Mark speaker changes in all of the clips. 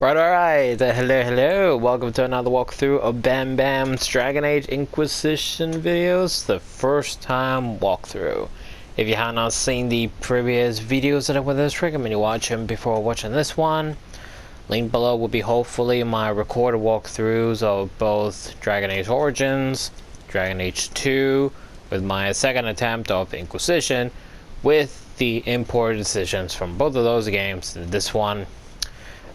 Speaker 1: Alright, hello, welcome to another walkthrough of Bam Bam's Dragon Age Inquisition videos, the first time walkthrough. If you have not seen the previous videos that I would recommend you watch them before watching this one. Link below will be hopefully my recorded walkthroughs of both Dragon Age Origins, Dragon Age 2, with my second attempt of Inquisition, with the imported decisions from both of those games to this one.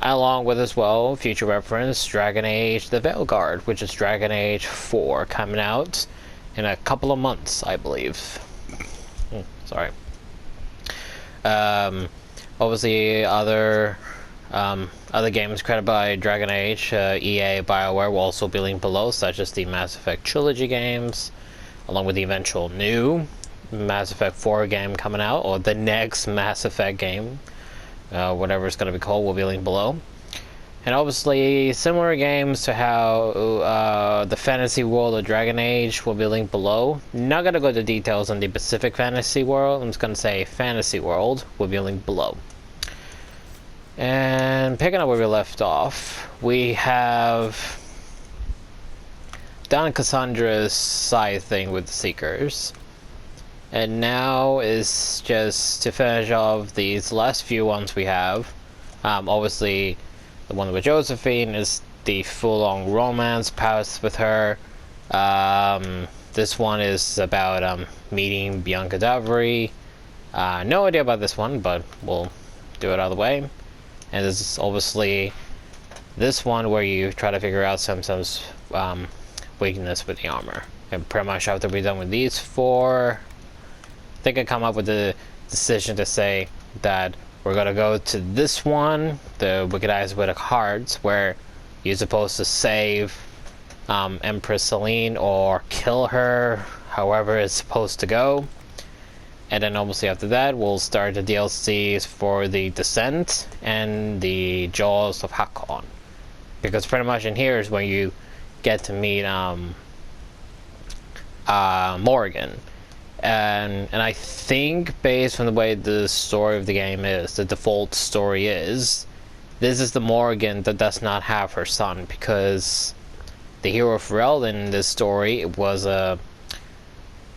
Speaker 1: Along with as well, future reference, Dragon Age The Veilguard, which is Dragon Age 4, coming out in a couple of months, I believe. Sorry. Obviously, other games created by Dragon Age, EA, BioWare will also be linked below, such as the Mass Effect Trilogy games, along with the eventual new Mass Effect 4 game coming out, or the next Mass Effect game. Whatever it's going to be called will be linked below. And obviously similar games to how the fantasy world of Dragon Age will be linked below. Not going to go into details on the Pacific fantasy world. I'm just going to say fantasy world will be linked below. And picking up where we left off, we have done Cassandra's side thing with the Seekers. And now is just to finish off these last few ones we have. Obviously, the one with Josephine is the full-on romance path with her. This one is about meeting Bianca Davry. No idea about this one, but we'll do it out of the way. And this is obviously this one where you try to figure out some weakness with the armor. And pretty much after we're done with these four, I think I come up with the decision to say that we're gonna go to this one, the Wicked Eyes with the Cards, where you're supposed to save Empress Celine or kill her, however it's supposed to go. And then obviously after that we'll start the DLCs for the Descent and the Jaws of Hakon, because pretty much in here is when you get to meet Morrigan. And I think, based on the way the story of the game is, the default story is, this is the Morrigan that does not have her son, because the hero Pharrell in this story was a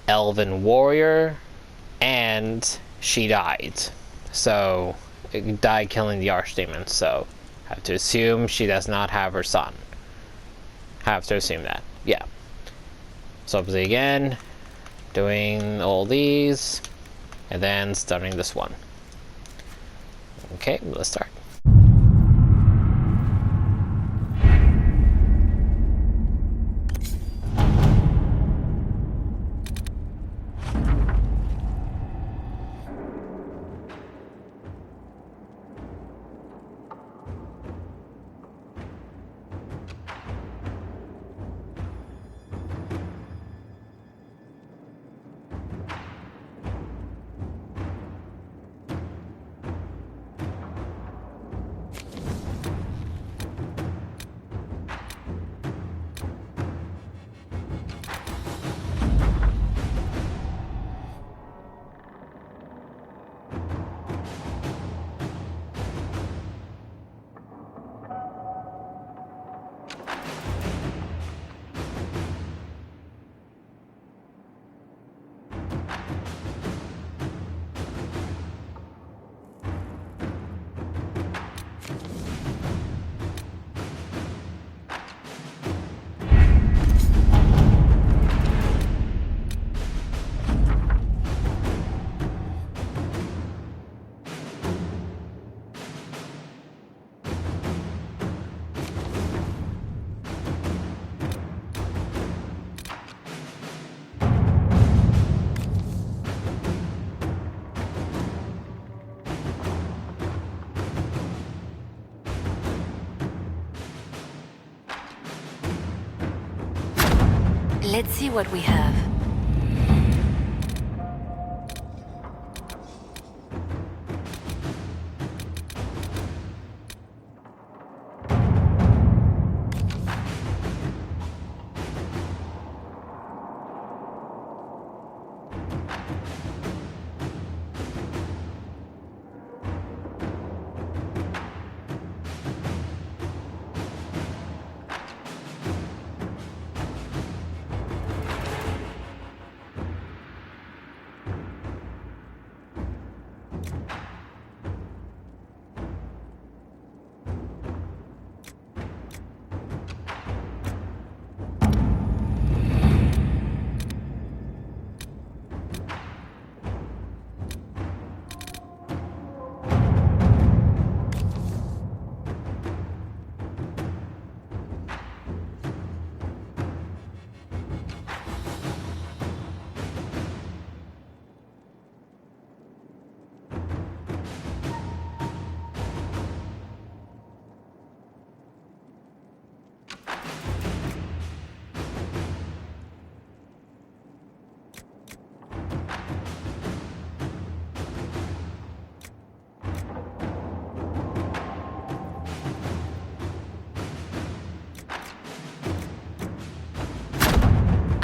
Speaker 1: elven warrior, and she died. So, died killing the archdemon, so I have to assume she does not have her son. Have to assume that, yeah. So obviously again, doing all these, and then starting this one. Okay, let's start.
Speaker 2: Let's see what we have.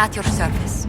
Speaker 2: At your service.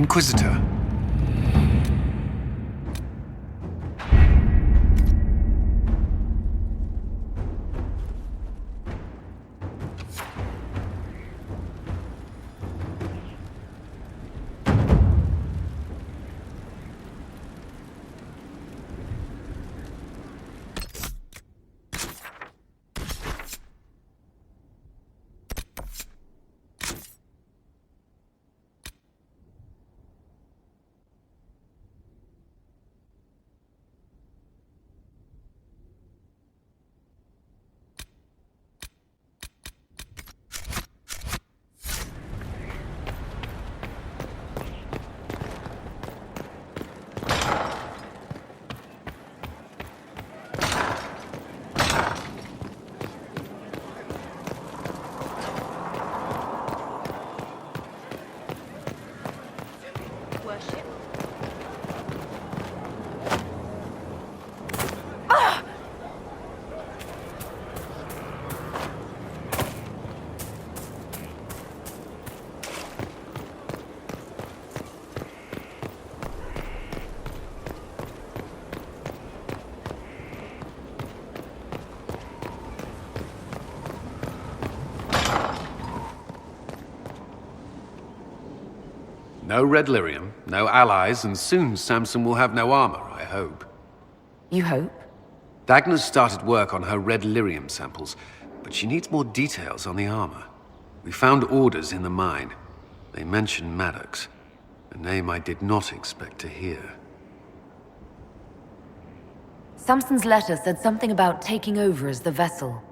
Speaker 3: Inquisitor. No red lyrium, no allies, and soon Samson will have no armor, I hope.
Speaker 2: You hope?
Speaker 3: Dagna's started work on her red lyrium samples, but she needs more details on the armor. We found orders in the mine. They mention Maddox, a name I did not expect to hear.
Speaker 2: Samson's letter said something about taking over as the vessel.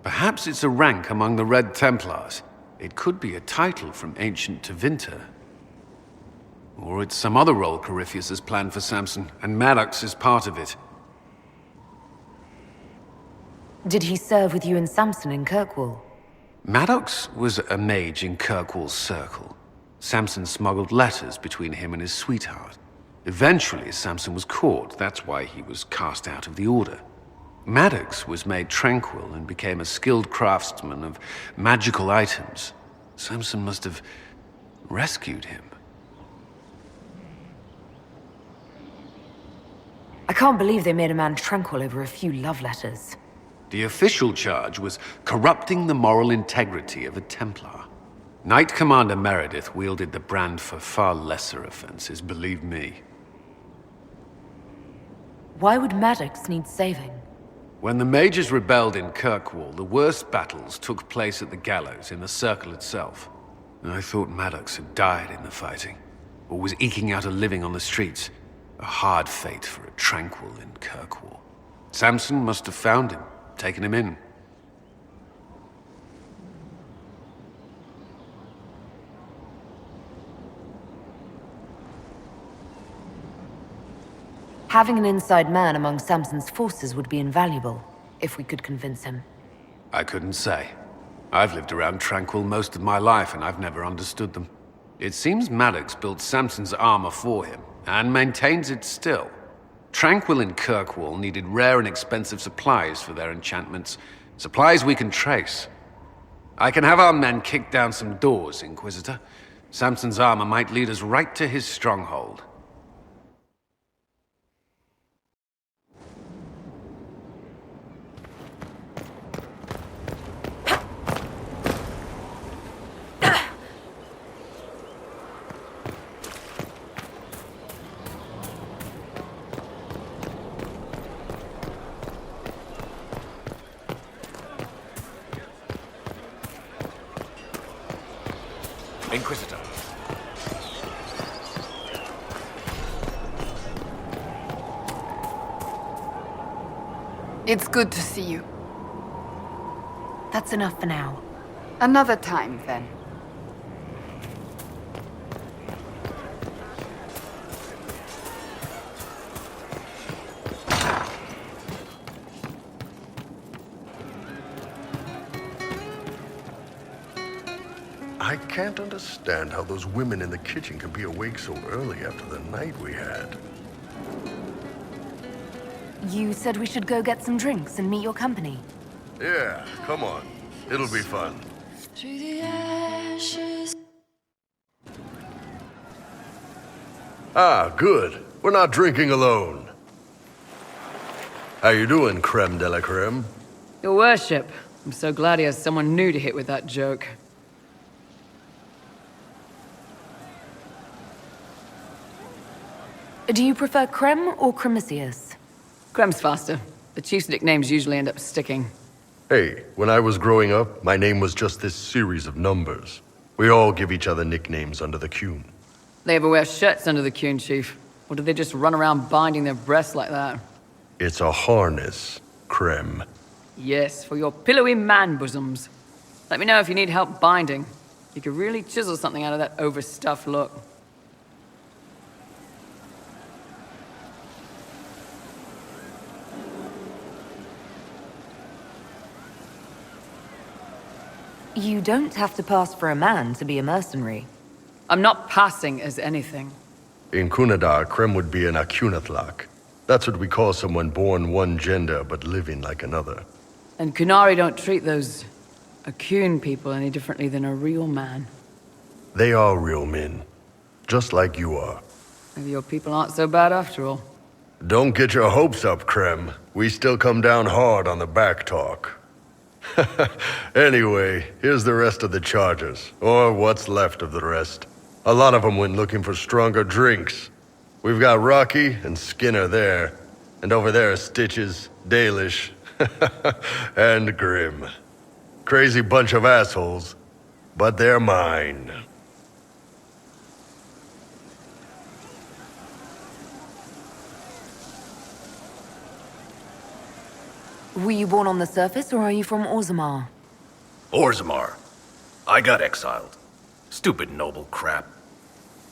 Speaker 3: Perhaps it's a rank among the Red Templars. It could be a title from ancient Tevinter. Or it's some other role Corypheus has planned for Samson, and Maddox is part of it.
Speaker 2: Did he serve with you and Samson in Kirkwall?
Speaker 3: Maddox was a mage in Kirkwall's circle. Samson smuggled letters between him and his sweetheart. Eventually, Samson was caught. That's why he was cast out of the Order. Maddox was made tranquil and became a skilled craftsman of magical items. Samson must have rescued him.
Speaker 2: I can't believe they made a man tranquil over a few love letters.
Speaker 3: The official charge was corrupting the moral integrity of a Templar. Knight Commander Meredith wielded the brand for far lesser offenses, believe me.
Speaker 2: Why would Maddox need saving?
Speaker 3: When the mages rebelled in Kirkwall, the worst battles took place at the gallows in the circle itself. I thought Maddox had died in the fighting, or was eking out a living on the streets. A hard fate for a tranquil in Kirkwall. Samson must have found him, taken him in.
Speaker 2: Having an inside man among Samson's forces would be invaluable, if we could convince him.
Speaker 3: I couldn't say. I've lived around Tranquil most of my life, and I've never understood them. It seems Maddox built Samson's armor for him, and maintains it still. Tranquil and Kirkwall needed rare and expensive supplies for their enchantments. Supplies we can trace. I can have our men kick down some doors, Inquisitor. Samson's armor might lead us right to his stronghold. Inquisitor.
Speaker 4: It's good to see you.
Speaker 2: That's enough for now.
Speaker 4: Another time, then.
Speaker 5: I can't understand how those women in the kitchen can be awake so early after the night we had.
Speaker 2: You said we should go get some drinks and meet your company.
Speaker 5: Yeah, come on. It'll be fun.
Speaker 6: Through the ashes.
Speaker 5: Ah, good. We're not drinking alone. How you doing, creme de la creme?
Speaker 6: Your worship, I'm so glad he has someone new to hit with that joke.
Speaker 2: Do you prefer Creme or Cremisius?
Speaker 6: Crem's faster. The chief's nicknames usually end up sticking.
Speaker 5: Hey, when I was growing up, my name was just this series of numbers. We all give each other nicknames under the Qun.
Speaker 6: They ever wear shirts under the Qun, Chief? Or do they just run around binding their breasts like that?
Speaker 5: It's a harness, creme.
Speaker 6: Yes, for your pillowy man bosoms. Let me know if you need help binding. You could really chisel something out of that overstuffed look.
Speaker 2: You don't have to pass for a man to be a mercenary.
Speaker 6: I'm not passing as anything.
Speaker 5: In Kunadar, creme would be an Akunathlak. That's what we call someone born one gender but living like another.
Speaker 6: And Kunari don't treat those Akun people any differently than a real man.
Speaker 5: They are real men, just like you are.
Speaker 6: Maybe your people aren't so bad after all.
Speaker 5: Don't get your hopes up, Creme. We still come down hard on the back talk. Anyway, here's the rest of the charges, or what's left of the rest. A lot of them went looking for stronger drinks. We've got Rocky and Skinner there, and over there are Stitches, Dalish, and Grim. Crazy bunch of assholes, but they're mine.
Speaker 2: Were you born on the surface, or are you from Orzammar?
Speaker 7: Orzammar. I got exiled. Stupid noble crap.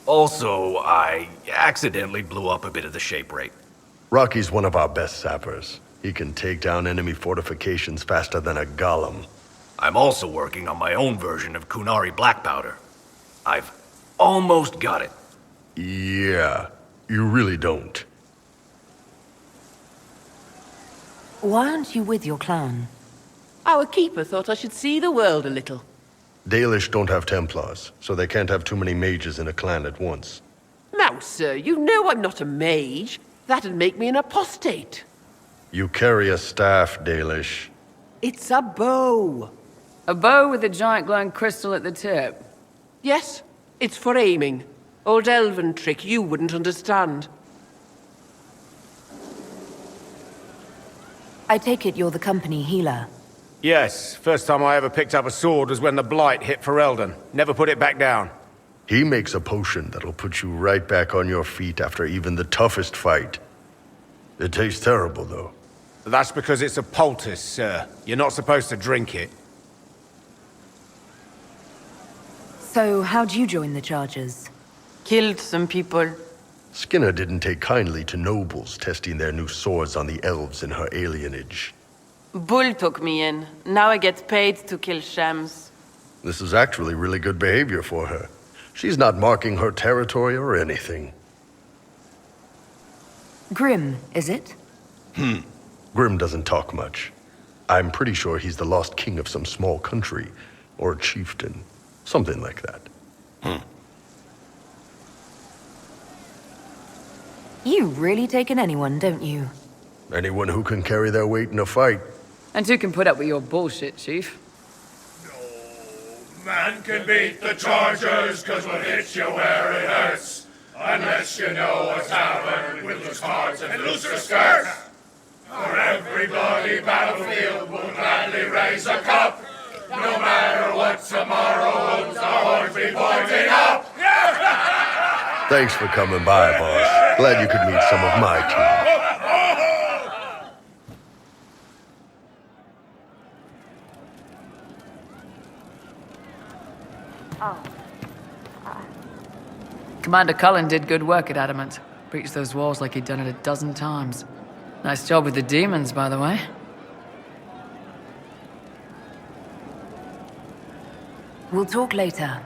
Speaker 7: Also, I accidentally blew up a bit of the shape rate.
Speaker 5: Rocky's one of our best sappers. He can take down enemy fortifications faster than a golem.
Speaker 7: I'm also working on my own version of Kunari black powder. I've almost got it.
Speaker 5: Yeah, you really don't.
Speaker 2: Why aren't you with your clan?
Speaker 8: Our keeper thought I should see the world a little.
Speaker 5: Dalish don't have Templars, so they can't have too many mages in a clan at once.
Speaker 8: Now, sir, you know I'm not a mage. That'd make me an apostate.
Speaker 5: You carry a staff, Dalish.
Speaker 8: It's a bow.
Speaker 6: A bow with a giant glowing crystal at the tip.
Speaker 8: Yes, it's for aiming. Old elven trick you wouldn't understand.
Speaker 2: I take it you're the company healer.
Speaker 9: Yes, first time I ever picked up a sword was when the Blight hit Ferelden. Never put it back down.
Speaker 5: He makes a potion that'll put you right back on your feet after even the toughest fight. It tastes terrible, though.
Speaker 9: That's because it's a poultice, sir. You're not supposed to drink it.
Speaker 2: So, how'd you join the Chargers?
Speaker 8: Killed some people.
Speaker 5: Skinner didn't take kindly to nobles testing their new swords on the elves in her alienage.
Speaker 10: Bull took me in. Now I get paid to kill shams.
Speaker 5: This is actually really good behavior for her. She's not marking her territory or anything.
Speaker 2: Grim, is it?
Speaker 5: Grim doesn't talk much. I'm pretty sure he's the lost king of some small country, or chieftain. Something like that.
Speaker 2: You really take in anyone, don't you?
Speaker 5: Anyone who can carry their weight in a fight.
Speaker 6: And who can put up with your bullshit, Chief?
Speaker 11: No man can beat the Chargers, cause we'll hit you where it hurts. Unless you know a tavern with loose cards and looser skirts. For every bloody battlefield we'll gladly raise a cup. No matter what tomorrow holds, our horns be pointing up.
Speaker 5: Thanks for coming by, boss. Glad you could meet some of my team.
Speaker 6: Commander Cullen did good work at Adamant. Breached those walls like he'd done it a dozen times. Nice job with the demons, by the way.
Speaker 2: We'll talk later.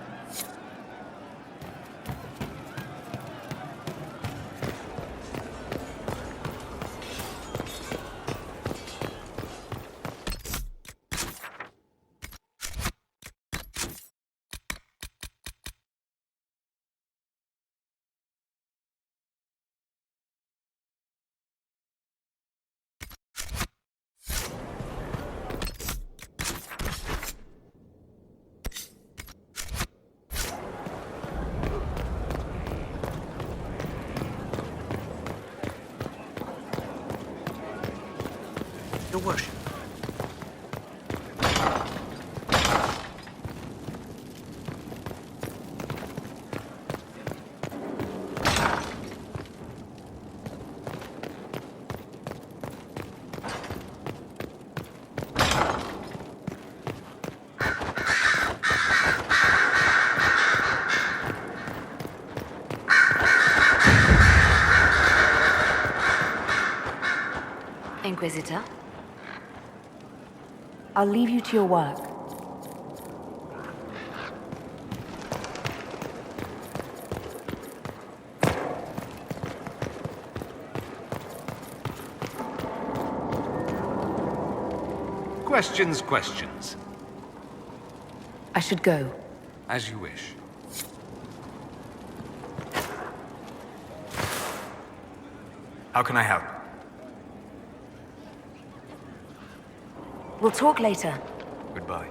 Speaker 7: worship.
Speaker 2: Inquisitor? I'll leave you to your work.
Speaker 7: Questions.
Speaker 2: I should go.
Speaker 7: As you wish. How can I help?
Speaker 2: We'll talk later.
Speaker 7: Goodbye.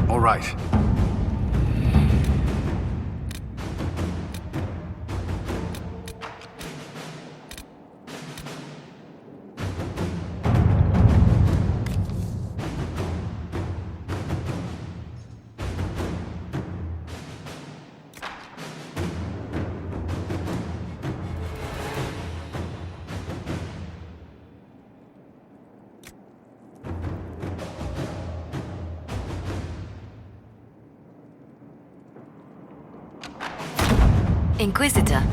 Speaker 3: All right.
Speaker 2: Inquisitor?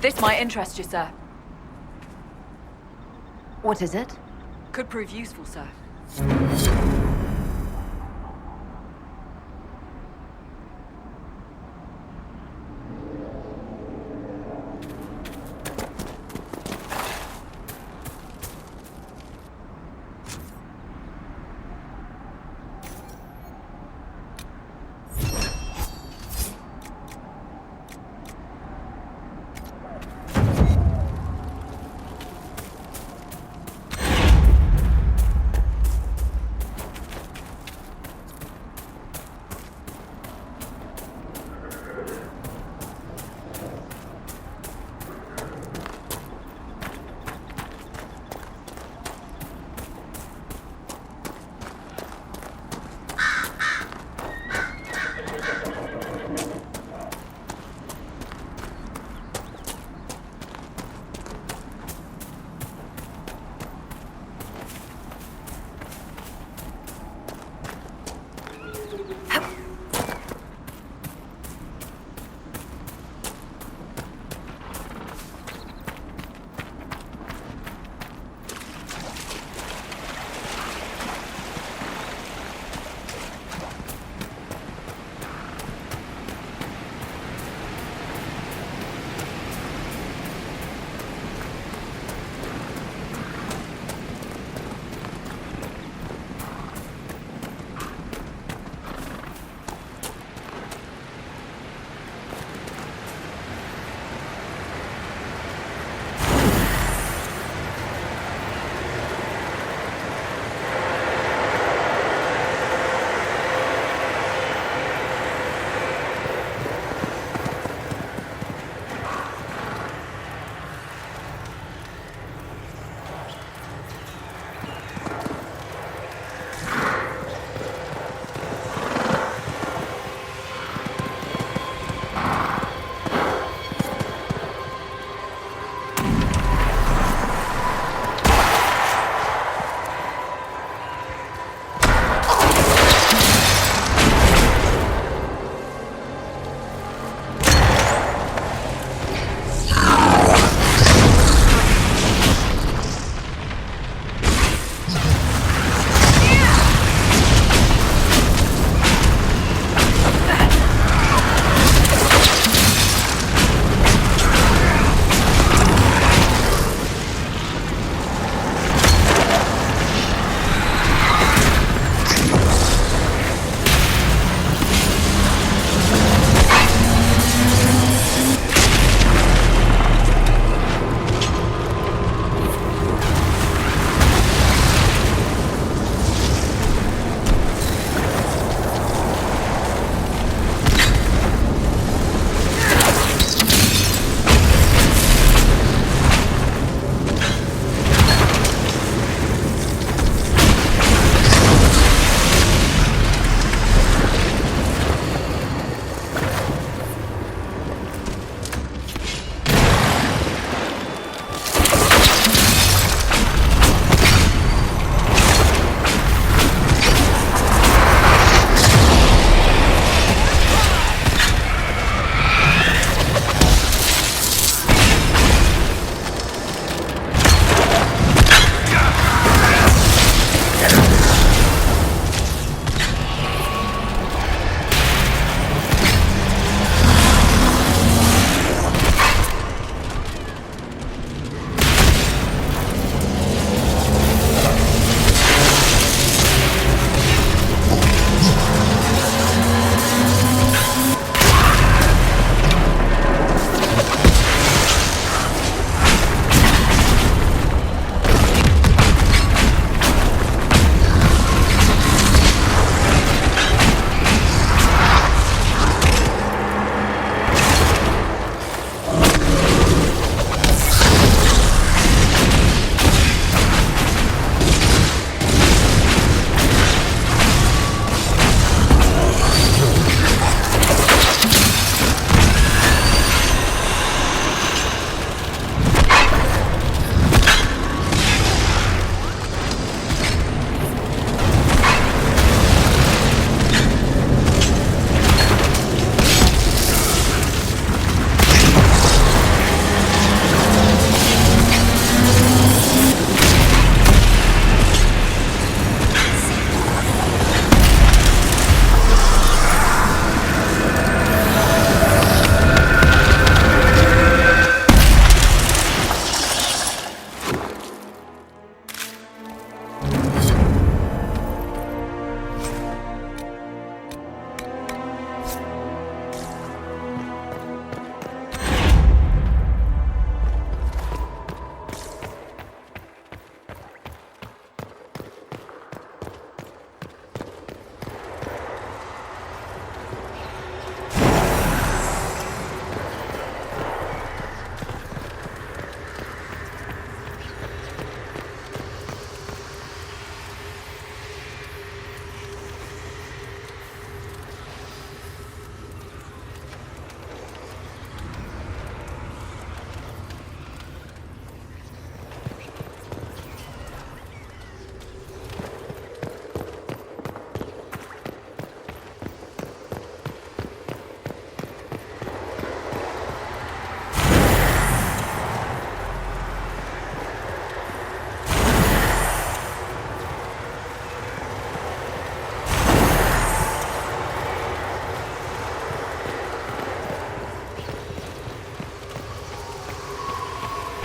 Speaker 12: This might interest you, sir.
Speaker 2: What is it?
Speaker 12: Could prove useful, sir.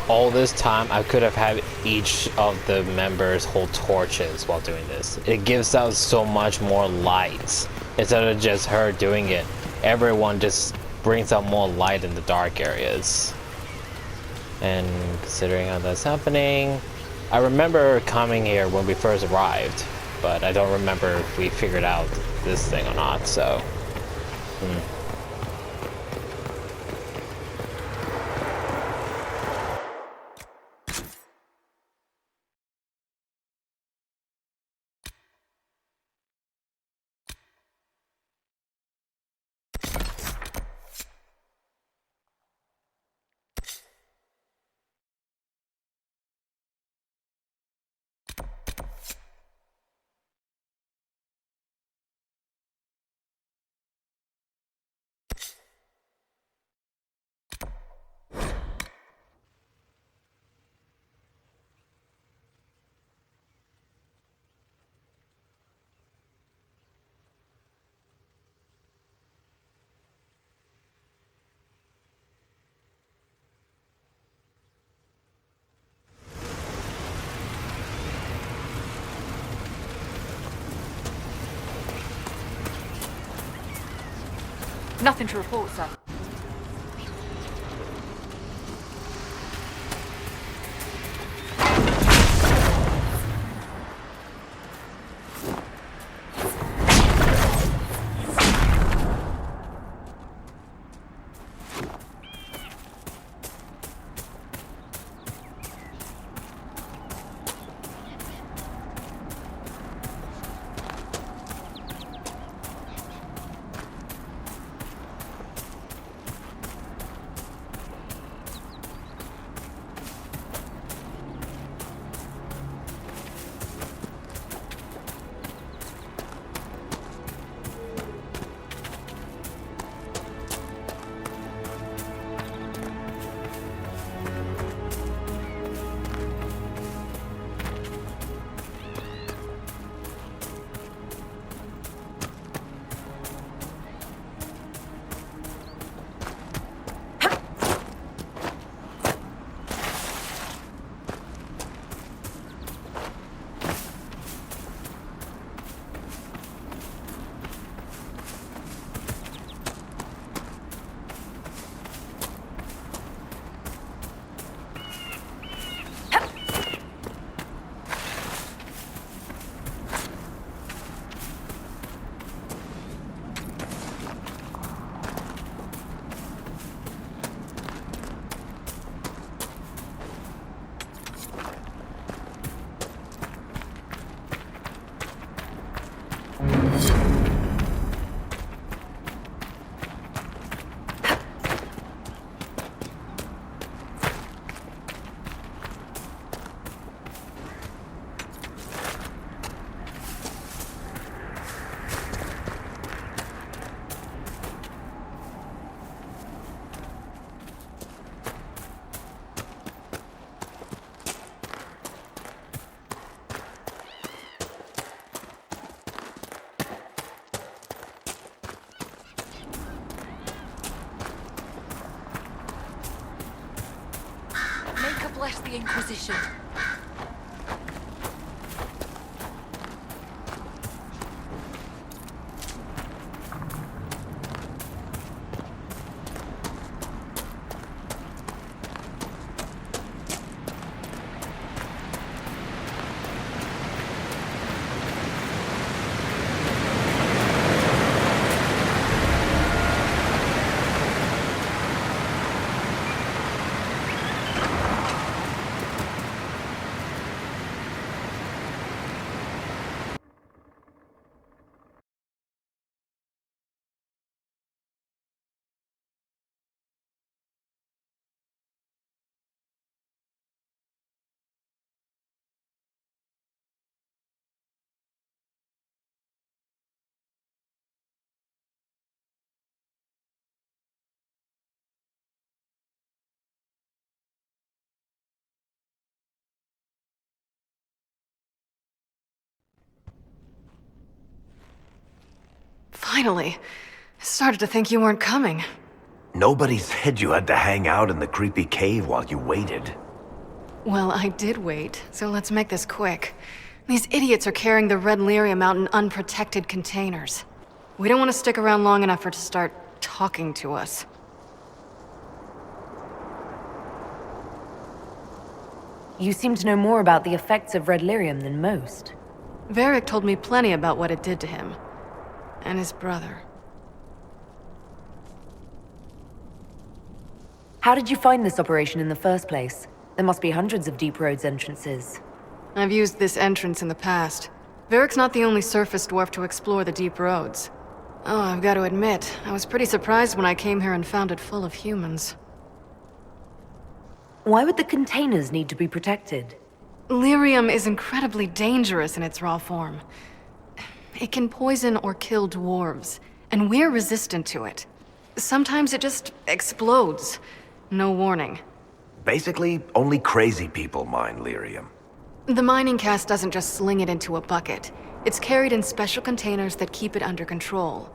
Speaker 1: all this time I could have had each of the members hold torches while doing this. It gives out so much more light. Instead of just her doing it, everyone just brings out more light in the dark areas. And considering how that's happening, I remember coming here when we first arrived, but I don't remember if we figured out this thing or not, so...
Speaker 12: Nothing to report, sir. Bless the Inquisition.
Speaker 13: Finally. I started to think you weren't coming.
Speaker 7: Nobody said you had to hang out in the creepy cave while you waited.
Speaker 13: Well, I did wait, so let's make this quick. These idiots are carrying the red lyrium out in unprotected containers. We don't want to stick around long enough for it to start talking to us.
Speaker 2: You seem to know more about the effects of red lyrium than most.
Speaker 13: Varric told me plenty about what it did to him. And his brother.
Speaker 2: How did you find this operation in the first place? There must be hundreds of Deep Road's entrances.
Speaker 13: I've used this entrance in the past. Varric's not the only surface dwarf to explore the Deep Roads. Oh, I've got to admit, I was pretty surprised when I came here and found it full of humans.
Speaker 2: Why would the containers need to be protected?
Speaker 13: Lyrium is incredibly dangerous in its raw form. It can poison or kill dwarves, and we're resistant to it. Sometimes it just explodes. No warning.
Speaker 7: Basically, only crazy people mine lyrium.
Speaker 13: The mining cast doesn't just sling it into a bucket. It's carried in special containers that keep it under control.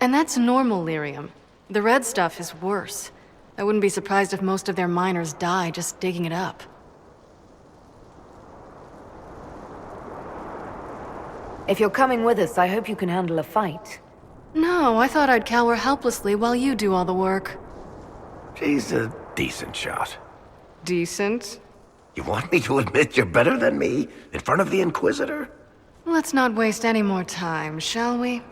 Speaker 13: And that's normal lyrium. The red stuff is worse. I wouldn't be surprised if most of their miners die just digging it up.
Speaker 2: If you're coming with us, I hope you can handle a fight.
Speaker 13: No, I thought I'd cower helplessly while you do all the work.
Speaker 7: She's a decent shot.
Speaker 13: Decent?
Speaker 7: You want me to admit you're better than me in front of the Inquisitor?
Speaker 13: Let's not waste any more time, shall we?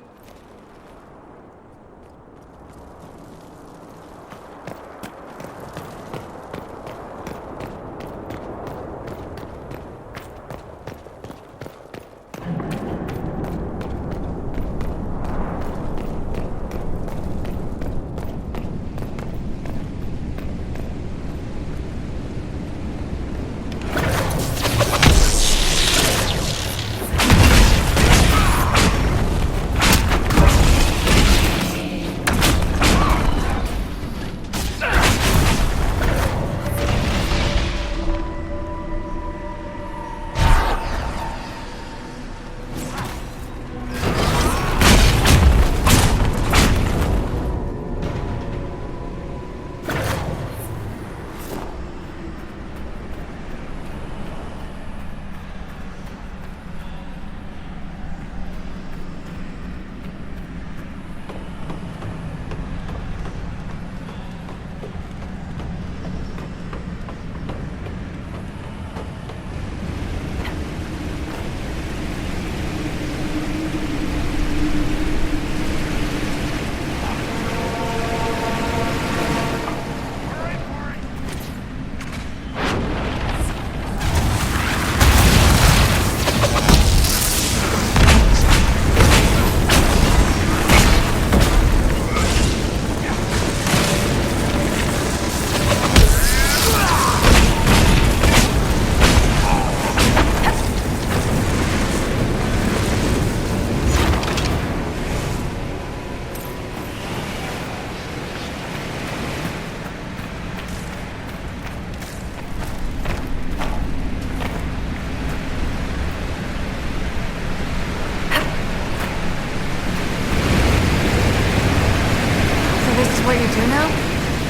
Speaker 13: What you do now?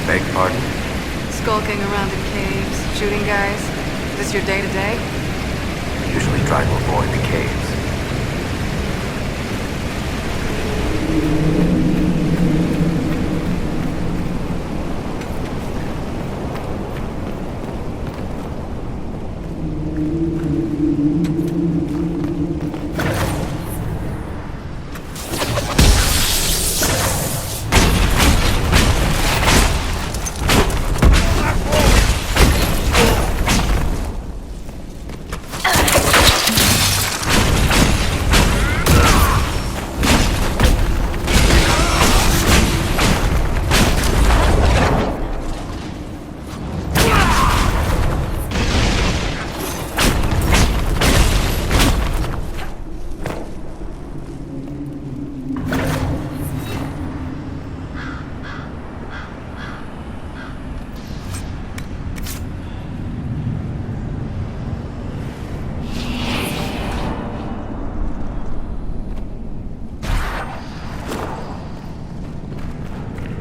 Speaker 7: Beg pardon?
Speaker 13: Skulking around in caves, shooting guys. Is this your day-to-day?
Speaker 7: I usually try to avoid the caves.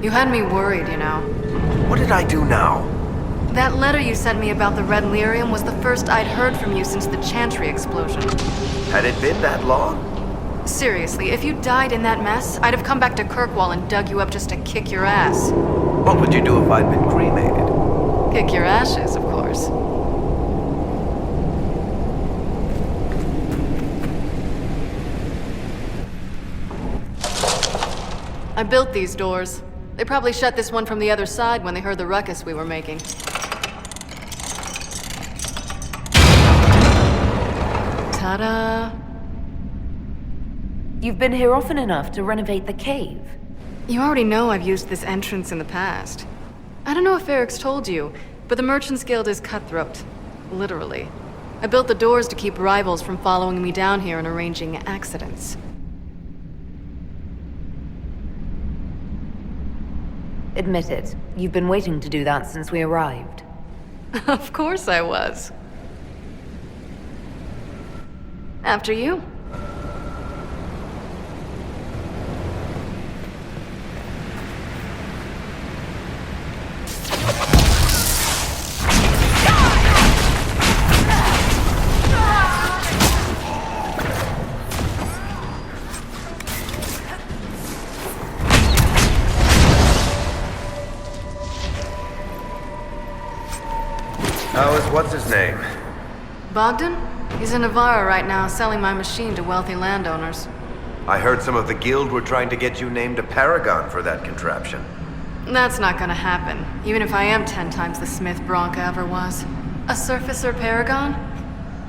Speaker 13: You had me worried, you know.
Speaker 7: What did I do now?
Speaker 13: That letter you sent me about the Red Lyrium was the first I'd heard from you since the Chantry explosion.
Speaker 14: Had it been that long?
Speaker 13: Seriously, if you died in that mess, I'd have come back to Kirkwall and dug you up just to kick your ass.
Speaker 14: What would you do if I'd been cremated?
Speaker 13: Kick your ashes, of course. I built these doors. They probably shut this one from the other side when they heard the ruckus we were making. Ta-da!
Speaker 2: You've been here often enough to renovate the cave.
Speaker 13: You already know I've used this entrance in the past. I don't know if Eric's told you, but the Merchants Guild is cutthroat. Literally. I built the doors to keep rivals from following me down here and arranging accidents.
Speaker 2: Admit it, you've been waiting to do that since we arrived.
Speaker 13: Of course I was. After you.
Speaker 14: How is what's-his-name?
Speaker 13: Bogdan? He's in Navarra right now, selling my machine to wealthy landowners.
Speaker 14: I heard some of the guild were trying to get you named a paragon for that contraption.
Speaker 13: That's not gonna happen, even if I am 10 times the Smith Bronca ever was. A surfacer paragon?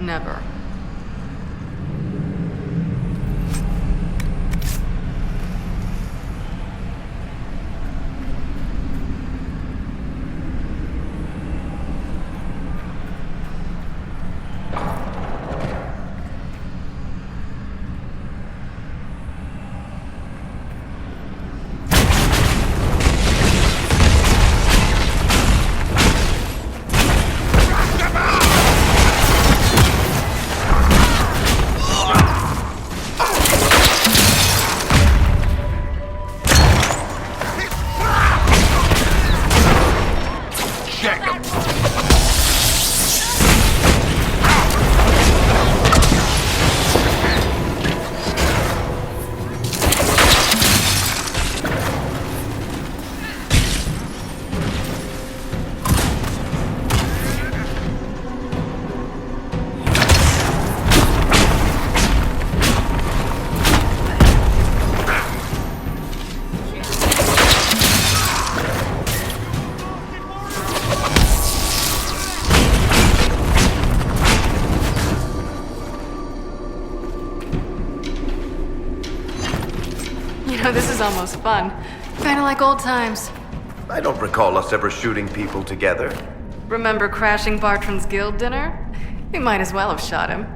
Speaker 13: Never. This is almost fun. Kinda like old times.
Speaker 14: I don't recall us ever shooting people together.
Speaker 13: Remember crashing Bartran's guild dinner? We might as well have shot him.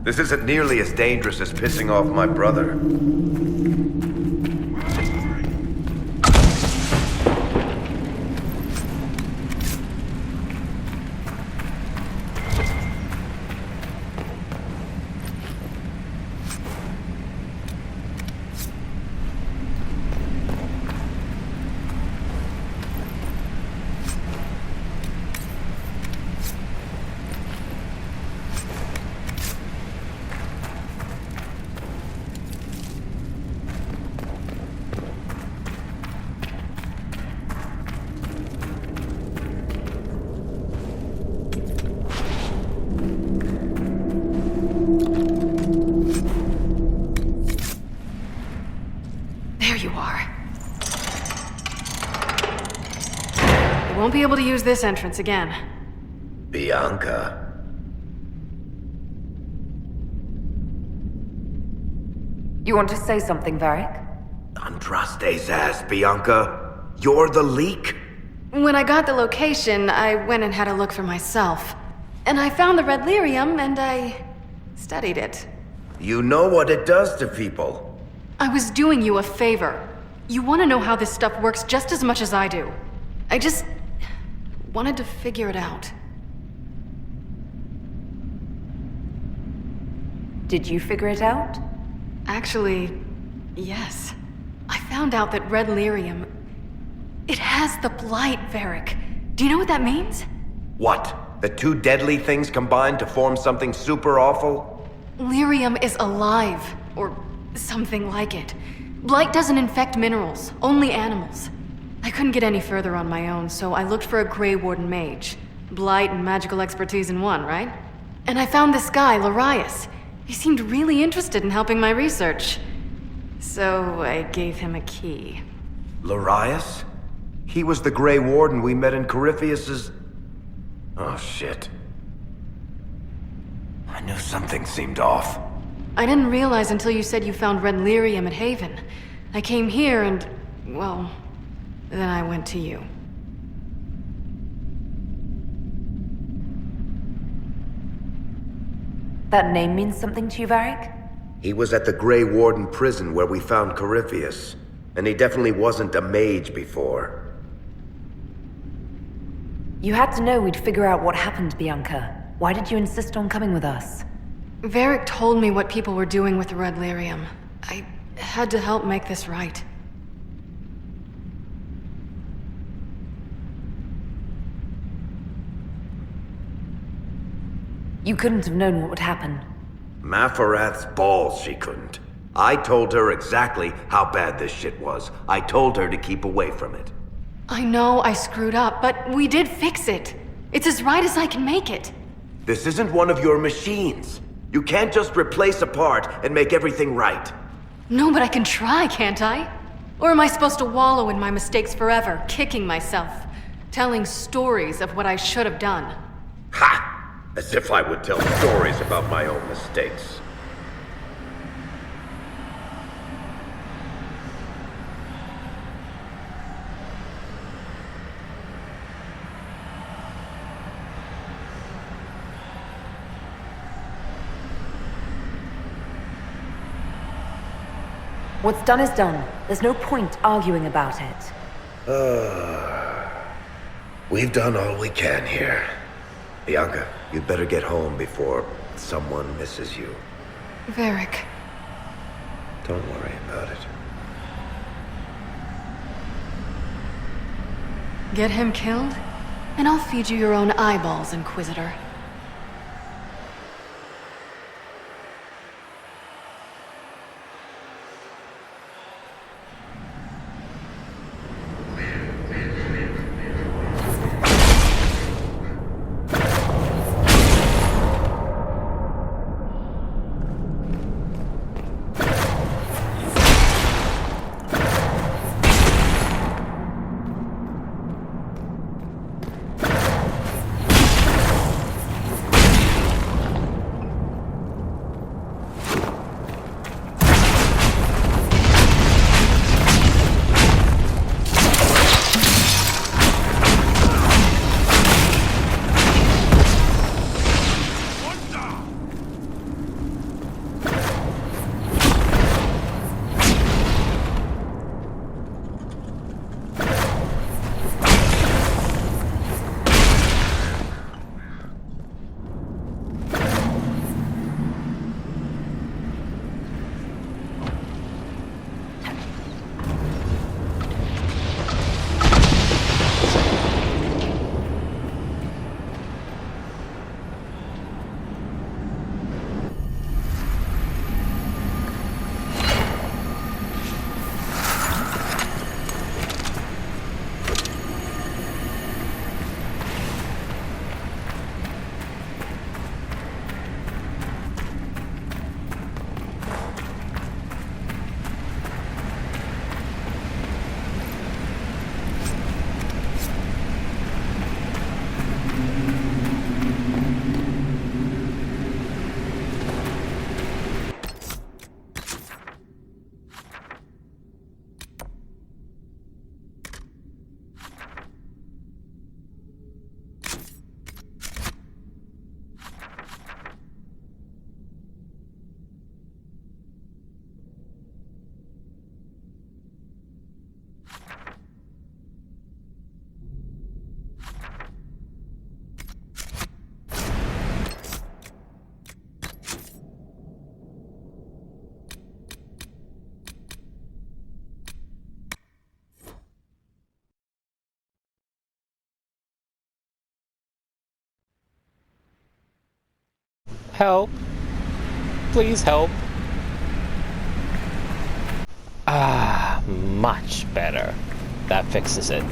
Speaker 14: This isn't nearly as dangerous as pissing off my brother.
Speaker 13: Won't be able to use this entrance again.
Speaker 14: Bianca.
Speaker 2: You want to say something, Varric?
Speaker 14: Andraste's ass, Bianca. You're the leak?
Speaker 13: When I got the location, I went and had a look for myself. And I found the Red Lyrium, and I studied it.
Speaker 14: You know what it does to people.
Speaker 13: I was doing you a favor. You want to know how this stuff works just as much as I do. I just wanted to figure it out.
Speaker 2: Did you figure it out?
Speaker 13: Actually, yes. I found out that Red Lyrium... It has the Blight, Varric. Do you know what that means?
Speaker 14: What? The two deadly things combined to form something super awful?
Speaker 13: Lyrium is alive, or something like it. Blight doesn't infect minerals, only animals. I couldn't get any further on my own, so I looked for a Grey Warden mage. Blight and magical expertise in one, right? And I found this guy, Larius. He seemed really interested in helping my research. So I gave him a key.
Speaker 14: Larius? He was the Grey Warden we met in Corypheus's... Oh, shit. I knew something seemed off.
Speaker 13: I didn't realize until you said you found red lyrium at Haven. I came here and, well, then I went to you.
Speaker 2: That name means something to you, Varric?
Speaker 14: He was at the Grey Warden prison where we found Corypheus. And he definitely wasn't a mage before.
Speaker 2: You had to know we'd figure out what happened, Bianca. Why did you insist on coming with us?
Speaker 13: Varric told me what people were doing with the red lyrium. I had to help make this right.
Speaker 2: You couldn't have known what would happen.
Speaker 14: Mafarath's balls, she couldn't. I told her exactly how bad this shit was. I told her to keep away from it.
Speaker 13: I know I screwed up, but we did fix it. It's as right as I can make it.
Speaker 14: This isn't one of your machines. You can't just replace a part and make everything right.
Speaker 13: No, but I can try, can't I? Or am I supposed to wallow in my mistakes forever, kicking myself, telling stories of what I should have done?
Speaker 14: Ha! As if I would tell stories about my own mistakes.
Speaker 2: What's done is done. There's no point arguing about it.
Speaker 14: We've done all we can here. Bianca, you'd better get home before someone misses you.
Speaker 13: Varric.
Speaker 14: Don't worry about it.
Speaker 13: Get him killed, and I'll feed you your own eyeballs, Inquisitor.
Speaker 1: Help. Please help. Ah, much better. That fixes it.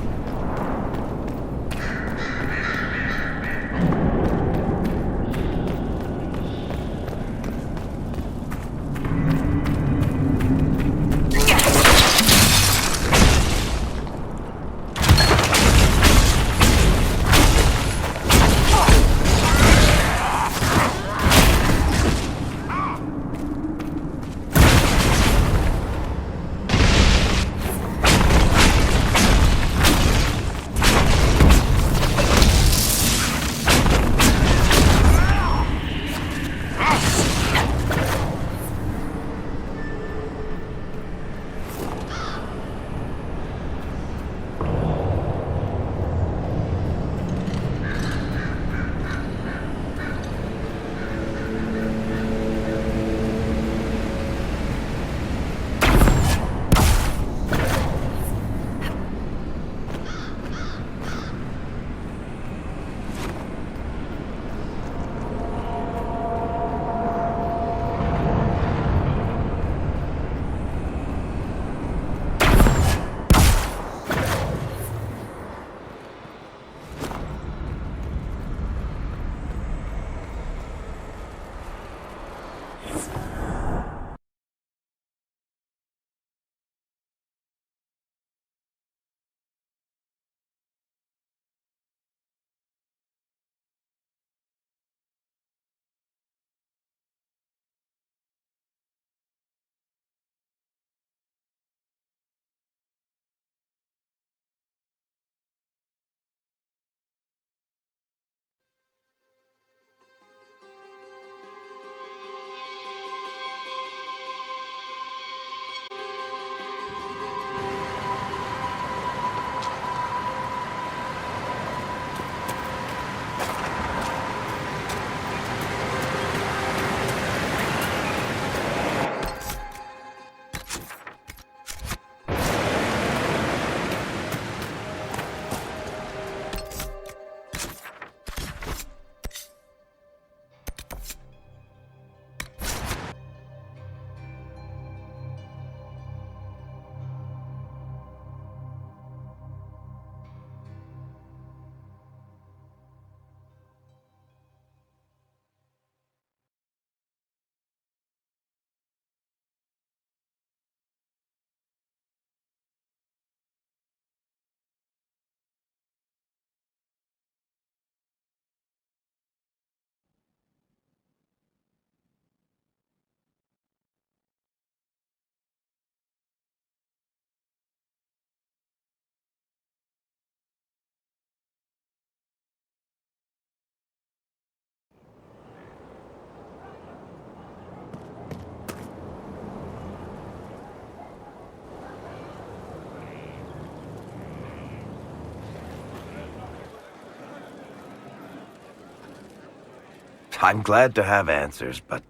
Speaker 14: I'm glad to have answers, but...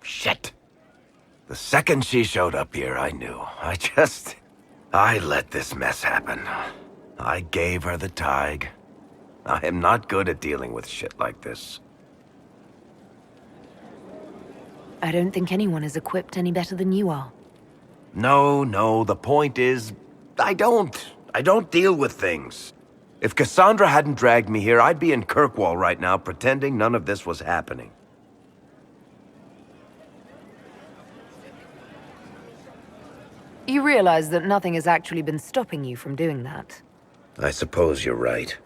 Speaker 14: shit. The second she showed up here, I knew. I let this mess happen. I gave her the tig. I am not good at dealing with shit like this.
Speaker 2: I don't think anyone is equipped any better than you are.
Speaker 14: No, the point is... I don't deal with things. If Cassandra hadn't dragged me here, I'd be in Kirkwall right now pretending none of this was happening.
Speaker 2: You realize that nothing has actually been stopping you from doing that?
Speaker 14: I suppose you're right.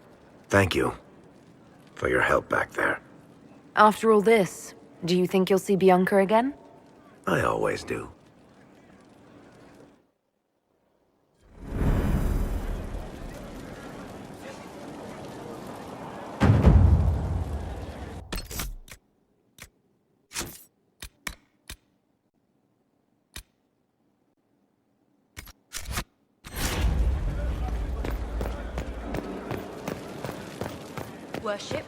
Speaker 14: Thank you for your help back there.
Speaker 2: After all this, do you think you'll see Bianca again?
Speaker 14: I always do.
Speaker 12: Worship.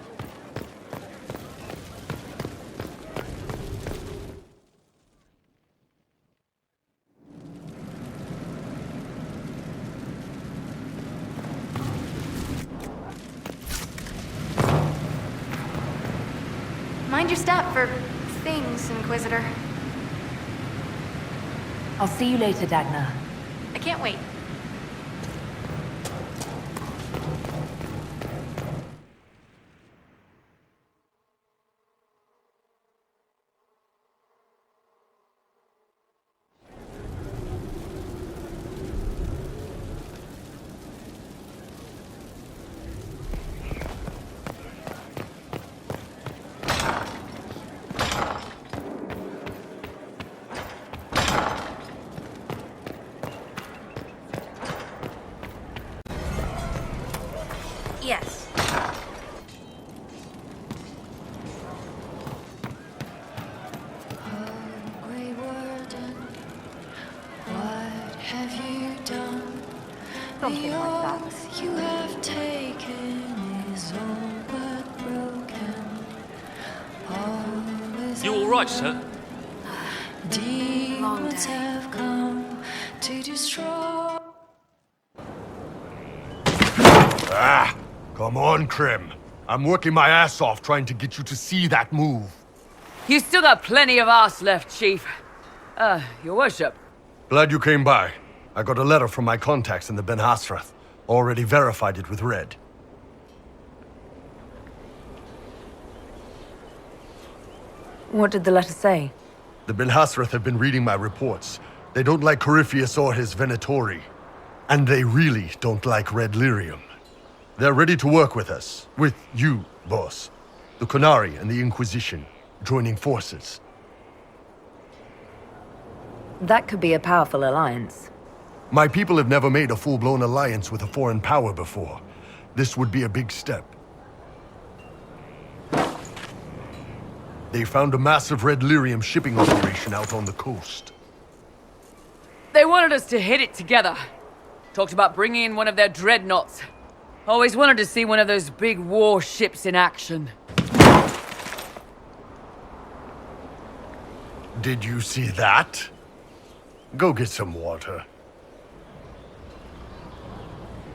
Speaker 13: Mind your step for things, Inquisitor.
Speaker 2: I'll see you later, Dagna.
Speaker 13: I can't wait.
Speaker 12: Yes. Something like that.
Speaker 15: You have taken is all but broken.
Speaker 16: You all right, sir?
Speaker 15: Demons have come to destroy.
Speaker 5: Ah! Come on, Krim. I'm working my ass off trying to get you to see that move.
Speaker 6: You still got plenty of arse left, Chief. Your worship.
Speaker 5: Glad you came by. I got a letter from my contacts in the Ben Hasrath. Already verified it with Red.
Speaker 2: What did the letter say?
Speaker 5: The Ben Hasrath have been reading my reports. They don't like Corypheus or his Venatori. And they really don't like Red Lyrium. They're ready to work with us. With you, boss. The Qunari and the Inquisition, joining forces.
Speaker 2: That could be a powerful alliance.
Speaker 5: My people have never made a full-blown alliance with a foreign power before. This would be a big step. They found a massive Red Lyrium shipping operation out on the coast.
Speaker 6: They wanted us to hit it together. Talked about bringing in one of their dreadnoughts. Always wanted to see one of those big warships in action.
Speaker 5: Did you see that? Go get some water.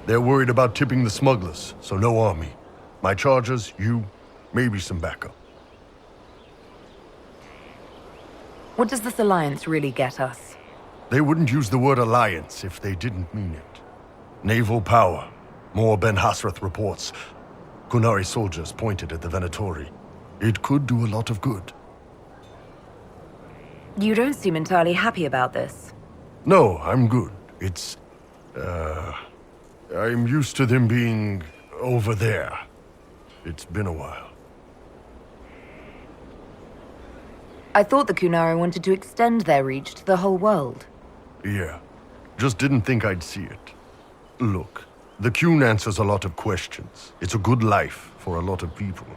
Speaker 5: They're worried about tipping the smugglers, so no army. My chargers, you, maybe some backup.
Speaker 2: What does this alliance really get us?
Speaker 5: They wouldn't use the word alliance if they didn't mean it. Naval power. More Ben Hasrath reports. Qunari soldiers pointed at the Venatori. It could do a lot of good.
Speaker 2: You don't seem entirely happy about this.
Speaker 5: No, I'm good. It's... I'm used to them being over there. It's been a while.
Speaker 2: I thought the Qunari wanted to extend their reach to the whole world.
Speaker 5: Yeah. Just didn't think I'd see it. Look, the Qun answers a lot of questions. It's a good life for a lot of people.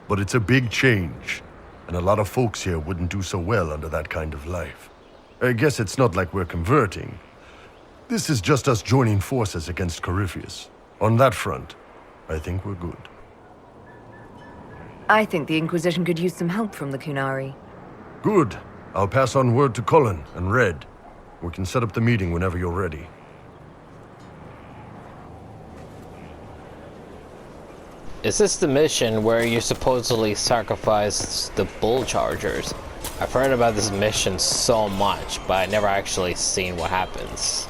Speaker 5: But it's a big change, and a lot of folks here wouldn't do so well under that kind of life. I guess it's not like we're converting. This is just us joining forces against Corypheus. On that front, I think we're good.
Speaker 2: I think the Inquisition could use some help from the Qunari.
Speaker 5: Good. I'll pass on word to Cullen and Red. We can set up the meeting whenever you're ready.
Speaker 1: Is this the mission where you supposedly sacrifice the bull chargers? I've heard about this mission so much, but I never actually seen what happens.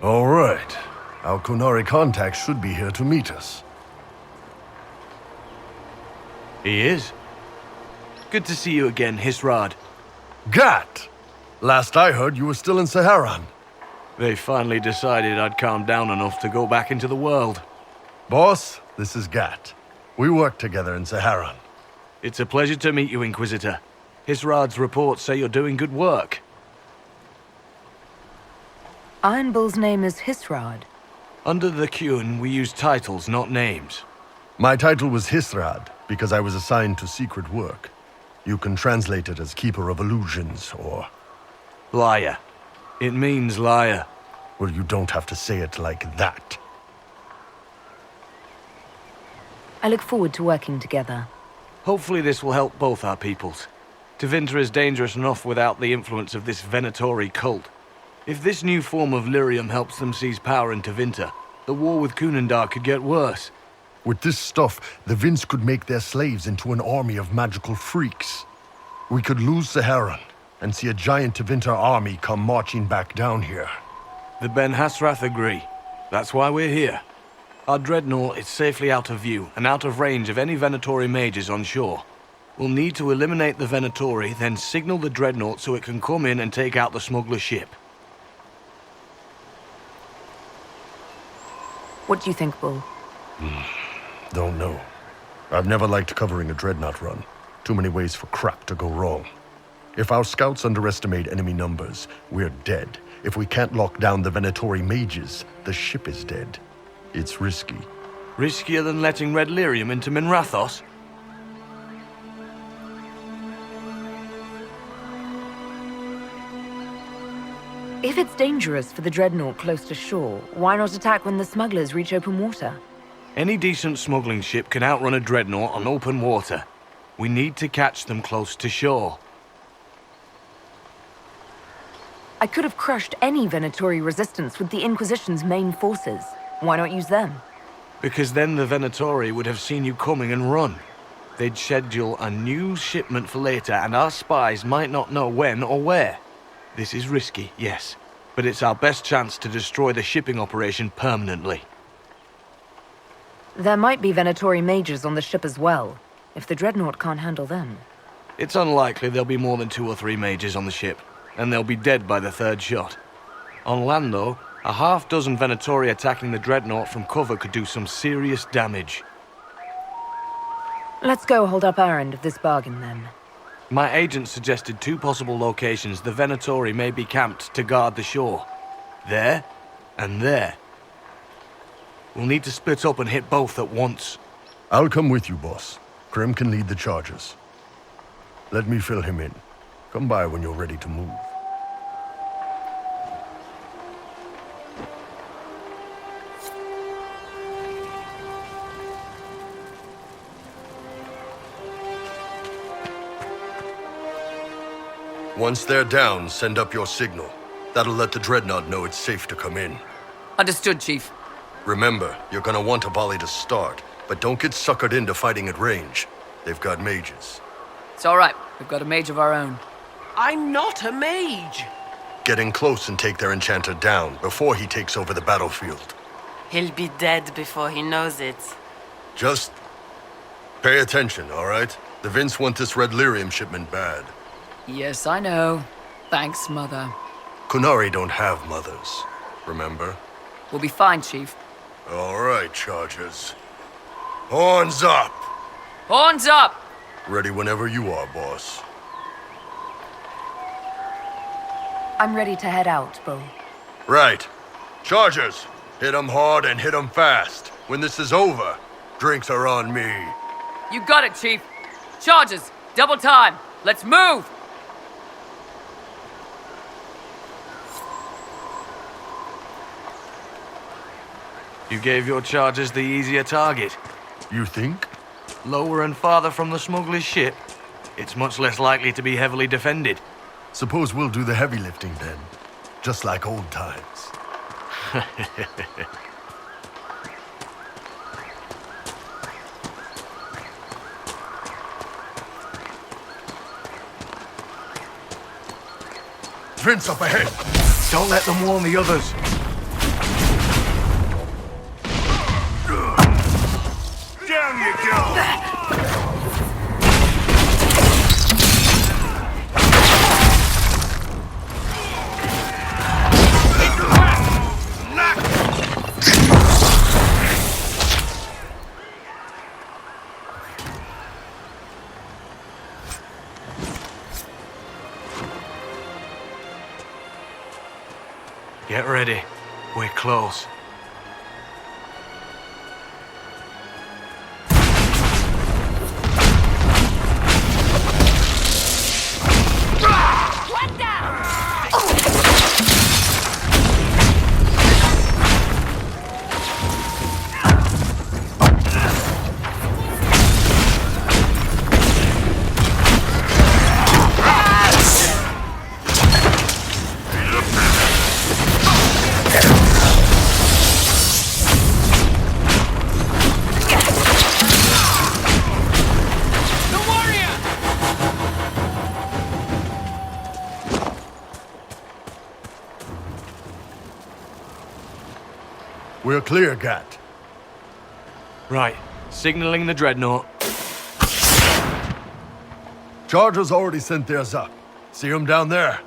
Speaker 5: All right. Our Qunari contact should be here to meet us.
Speaker 17: He is. Good to see you again, Hisrad.
Speaker 5: Gat! Last I heard, you were still in Saharan.
Speaker 17: They finally decided I'd calmed down enough to go back into the world.
Speaker 5: Boss, this is Gat. We work together in Saharan.
Speaker 17: It's a pleasure to meet you, Inquisitor. Hisrad's reports say you're doing good work.
Speaker 2: Iron Bull's name is Hisrad.
Speaker 17: Under the Qun, we use titles, not names.
Speaker 5: My title was Hisrad, because I was assigned to secret work. You can translate it as Keeper of Illusions, or...
Speaker 17: Liar. It means liar.
Speaker 5: Well, you don't have to say it like that.
Speaker 2: I look forward to working together.
Speaker 17: Hopefully this will help both our peoples. Tevinter is dangerous enough without the influence of this Venatori cult. If this new form of lyrium helps them seize power in Tevinter, the war with Kunendar could get worse.
Speaker 5: With this stuff, the Vince could make their slaves into an army of magical freaks. We could lose Saharan, and see a giant Tevinter army come marching back down here.
Speaker 17: The Ben Hasrath agree. That's why we're here. Our dreadnought is safely out of view and out of range of any Venatori mages on shore. We'll need to eliminate the Venatori, then signal the dreadnought so it can come in and take out the smuggler ship.
Speaker 2: What do you think, Bull?
Speaker 5: Don't know. I've never liked covering a dreadnought run. Too many ways for crap to go wrong. If our scouts underestimate enemy numbers, we're dead. If we can't lock down the Venatori mages, the ship is dead. It's risky.
Speaker 17: Riskier than letting Red Lyrium into Minrathos?
Speaker 2: If it's dangerous for the dreadnought close to shore, why not attack when the smugglers reach open water?
Speaker 17: Any decent smuggling ship can outrun a dreadnought on open water. We need to catch them close to shore.
Speaker 2: I could have crushed any Venatori resistance with the Inquisition's main forces. Why not use them?
Speaker 17: Because then the Venatori would have seen you coming and run. They'd schedule a new shipment for later, and our spies might not know when or where. This is risky, yes, but it's our best chance to destroy the shipping operation permanently.
Speaker 2: There might be Venatori mages on the ship as well, if the dreadnought can't handle them.
Speaker 17: It's unlikely there'll be more than 2 or 3 mages on the ship, and they'll be dead by the 3rd shot. On land, though, a half-dozen Venatori attacking the dreadnought from cover could do some serious damage.
Speaker 2: Let's go hold up our end of this bargain, then.
Speaker 17: My agent suggested 2 possible locations the Venatori may be camped to guard the shore. There, and there. We'll need to split up and hit both at once.
Speaker 5: I'll come with you, boss. Krim can lead the charges. Let me fill him in. Come by when you're ready to move. Once they're down, send up your signal. That'll let the dreadnought know it's safe to come in.
Speaker 6: Understood, Chief.
Speaker 5: Remember, you're gonna want a volley to start, but don't get suckered into fighting at range. They've got mages.
Speaker 6: It's all right. We've got a mage of our own.
Speaker 8: I'm not a mage.
Speaker 5: Get in close and take their enchanter down before he takes over the battlefield.
Speaker 10: He'll be dead before he knows it.
Speaker 5: Just pay attention, all right? The Vince want this red lyrium shipment bad.
Speaker 6: Yes, I know. Thanks, Mother.
Speaker 5: Kunari don't have mothers, remember?
Speaker 6: We'll be fine, Chief.
Speaker 5: All right, Chargers. Horns up!
Speaker 6: Horns up!
Speaker 5: Ready whenever you are, boss.
Speaker 2: I'm ready to head out, Bull.
Speaker 5: Right. Chargers, hit 'em hard and hit 'em fast. When this is over, drinks are on me.
Speaker 6: You got it, Chief. Charges, double time. Let's move!
Speaker 17: You gave your charges the easier target.
Speaker 5: You think?
Speaker 17: Lower and farther from the smuggler's ship, it's much less likely to be heavily defended.
Speaker 5: Suppose we'll do the heavy lifting then. Just like old times. Vince up ahead!
Speaker 17: Don't let them warn the others.
Speaker 11: Down you go!
Speaker 17: Get ready. We're close.
Speaker 5: We're clear, Gat.
Speaker 17: Right. Signaling the dreadnought.
Speaker 5: Chargers already sent theirs up. See them down there?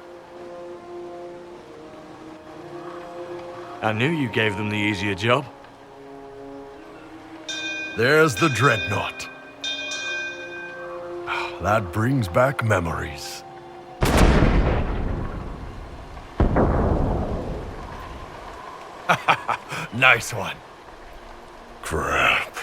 Speaker 17: I knew you gave them the easier job.
Speaker 5: There's the dreadnought. That brings back memories. Nice one. Crap.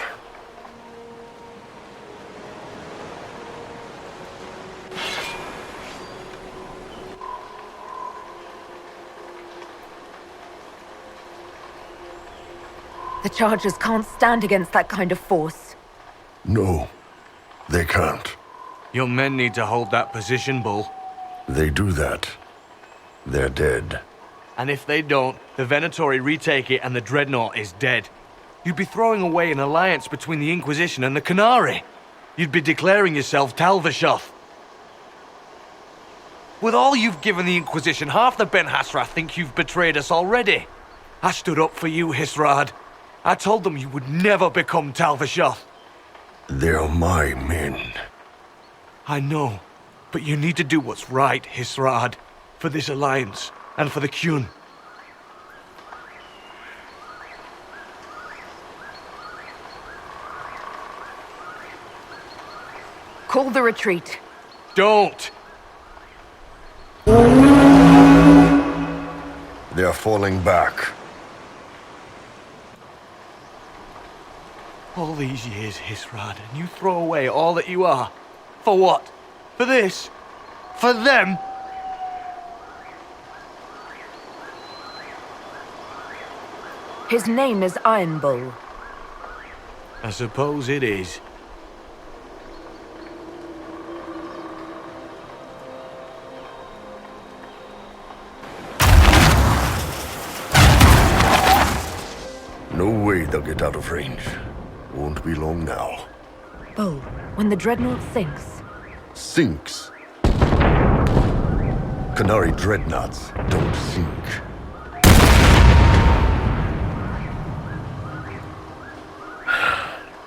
Speaker 2: The Chargers can't stand against that kind of force.
Speaker 5: No, they can't.
Speaker 17: Your men need to hold that position, Bull.
Speaker 5: They do that. They're dead.
Speaker 17: And if they don't, the Venatori retake it and the dreadnought is dead. You'd be throwing away an alliance between the Inquisition and the Canary. You'd be declaring yourself Talvishoth. With all you've given the Inquisition, half the Ben Hassrath think you've betrayed us already. I stood up for you, Hisrad. I told them you would never become Talvishoth.
Speaker 5: They're my men.
Speaker 17: I know, but you need to do what's right, Hisrad. For this alliance, and for the Qun.
Speaker 2: Call the retreat.
Speaker 17: Don't!
Speaker 5: They're falling back.
Speaker 17: All these years, Hisrad, and you throw away all that you are. For what? For this? For them?
Speaker 2: His name is Iron Bull.
Speaker 17: I suppose it is.
Speaker 5: No way they'll get out of range. Won't be long now.
Speaker 2: Bull, when the dreadnought sinks.
Speaker 5: Sinks. Canary dreadnoughts don't sink.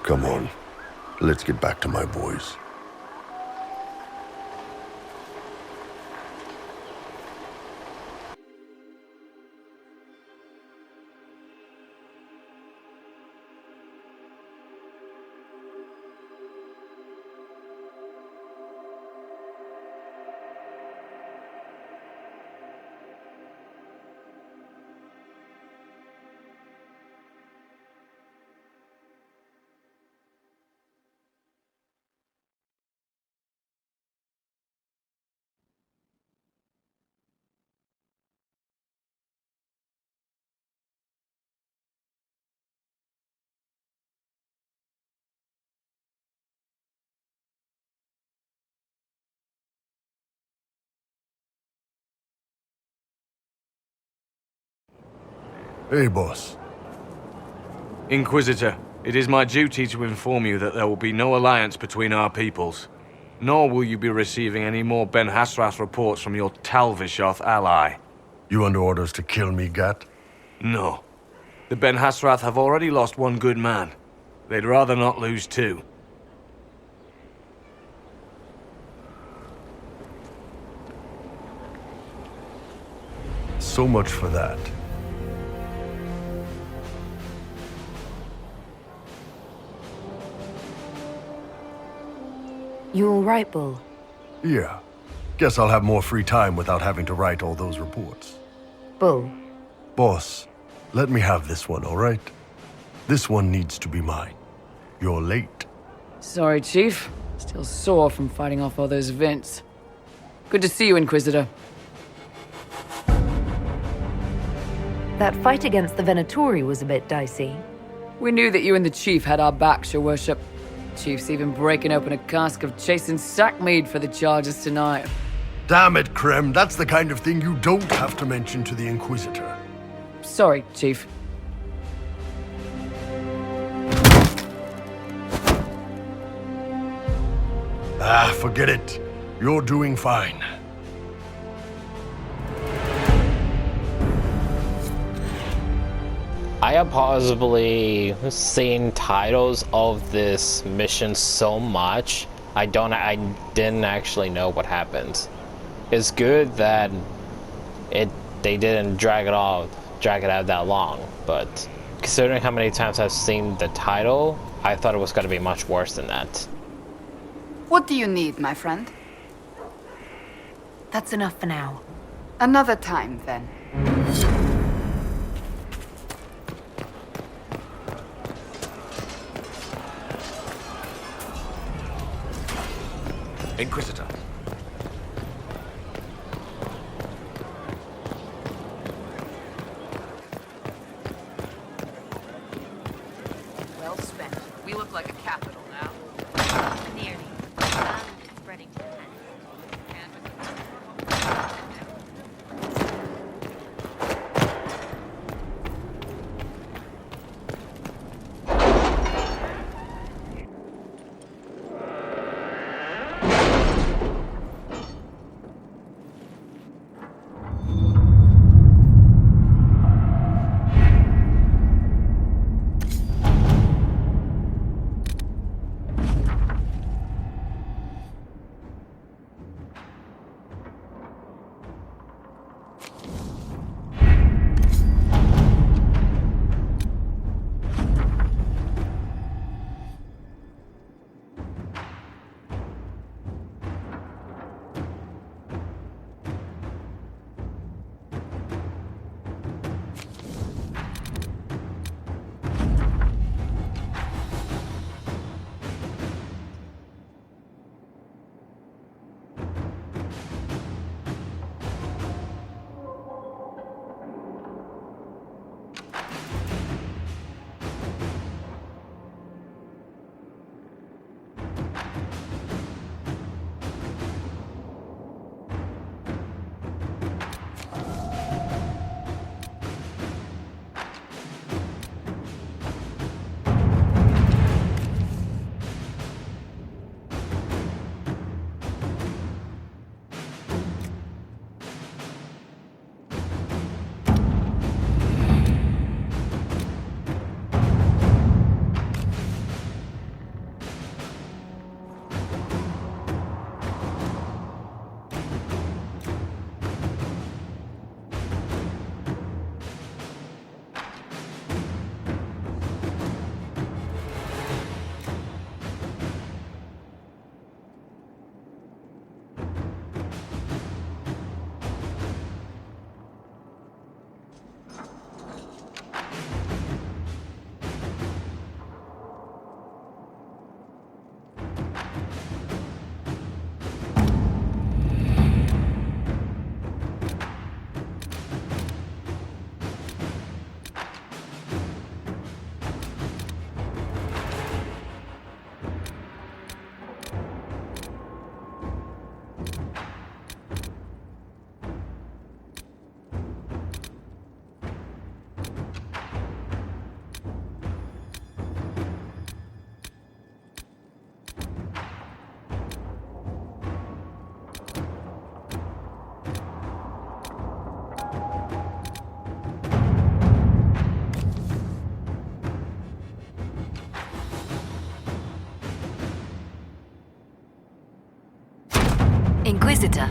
Speaker 5: Come on. Let's get back to my boys. Hey, boss.
Speaker 17: Inquisitor, it is my duty to inform you that there will be no alliance between our peoples. Nor will you be receiving any more Ben Hassrath reports from your Talvishoth ally.
Speaker 5: You under orders to kill me, Gat?
Speaker 17: No. The Ben Hassrath have already lost one good man. They'd rather not lose two.
Speaker 5: So much for that.
Speaker 2: You all right, Bull?
Speaker 5: Yeah. Guess I'll have more free time without having to write all those reports.
Speaker 2: Bull.
Speaker 5: Boss, let me have this one, all right? This one needs to be mine. You're late.
Speaker 6: Sorry, Chief. Still sore from fighting off all those vents. Good to see you, Inquisitor.
Speaker 2: That fight against the Venatori was a bit dicey.
Speaker 6: We knew that you and the Chief had our backs, Your Worship. Chief's even breaking open a cask of chasing sackmead for the Chargers tonight.
Speaker 5: Damn it, Krem. That's the kind of thing you don't have to mention to the Inquisitor.
Speaker 6: Sorry, Chief.
Speaker 5: Ah, forget it. You're doing fine.
Speaker 1: I have possibly seen titles of this mission so much, I didn't actually know what happened. It's good that they didn't drag it out that long, but considering how many times I've seen the title, I thought it was going to be much worse than that.
Speaker 4: What do you need, my friend?
Speaker 2: That's enough for now.
Speaker 4: Another time, then.
Speaker 7: Inquisitor.
Speaker 6: Well spent. We look like a capital now.
Speaker 12: Nearly. And it's spreading to the end.
Speaker 2: Inquisitor.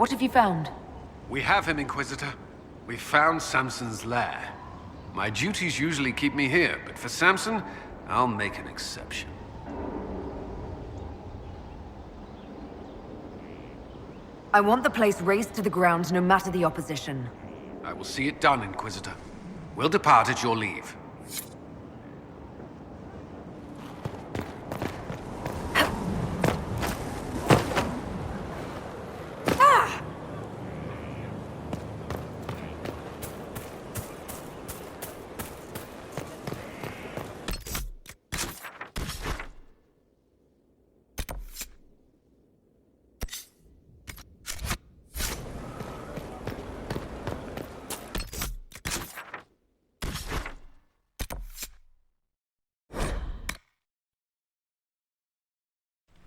Speaker 2: What have you found?
Speaker 3: We have him, Inquisitor. We found Samson's lair. My duties usually keep me here, but for Samson, I'll make an exception.
Speaker 2: I want the place razed to the ground no matter the opposition.
Speaker 3: I will see it done, Inquisitor. We'll depart at your leave.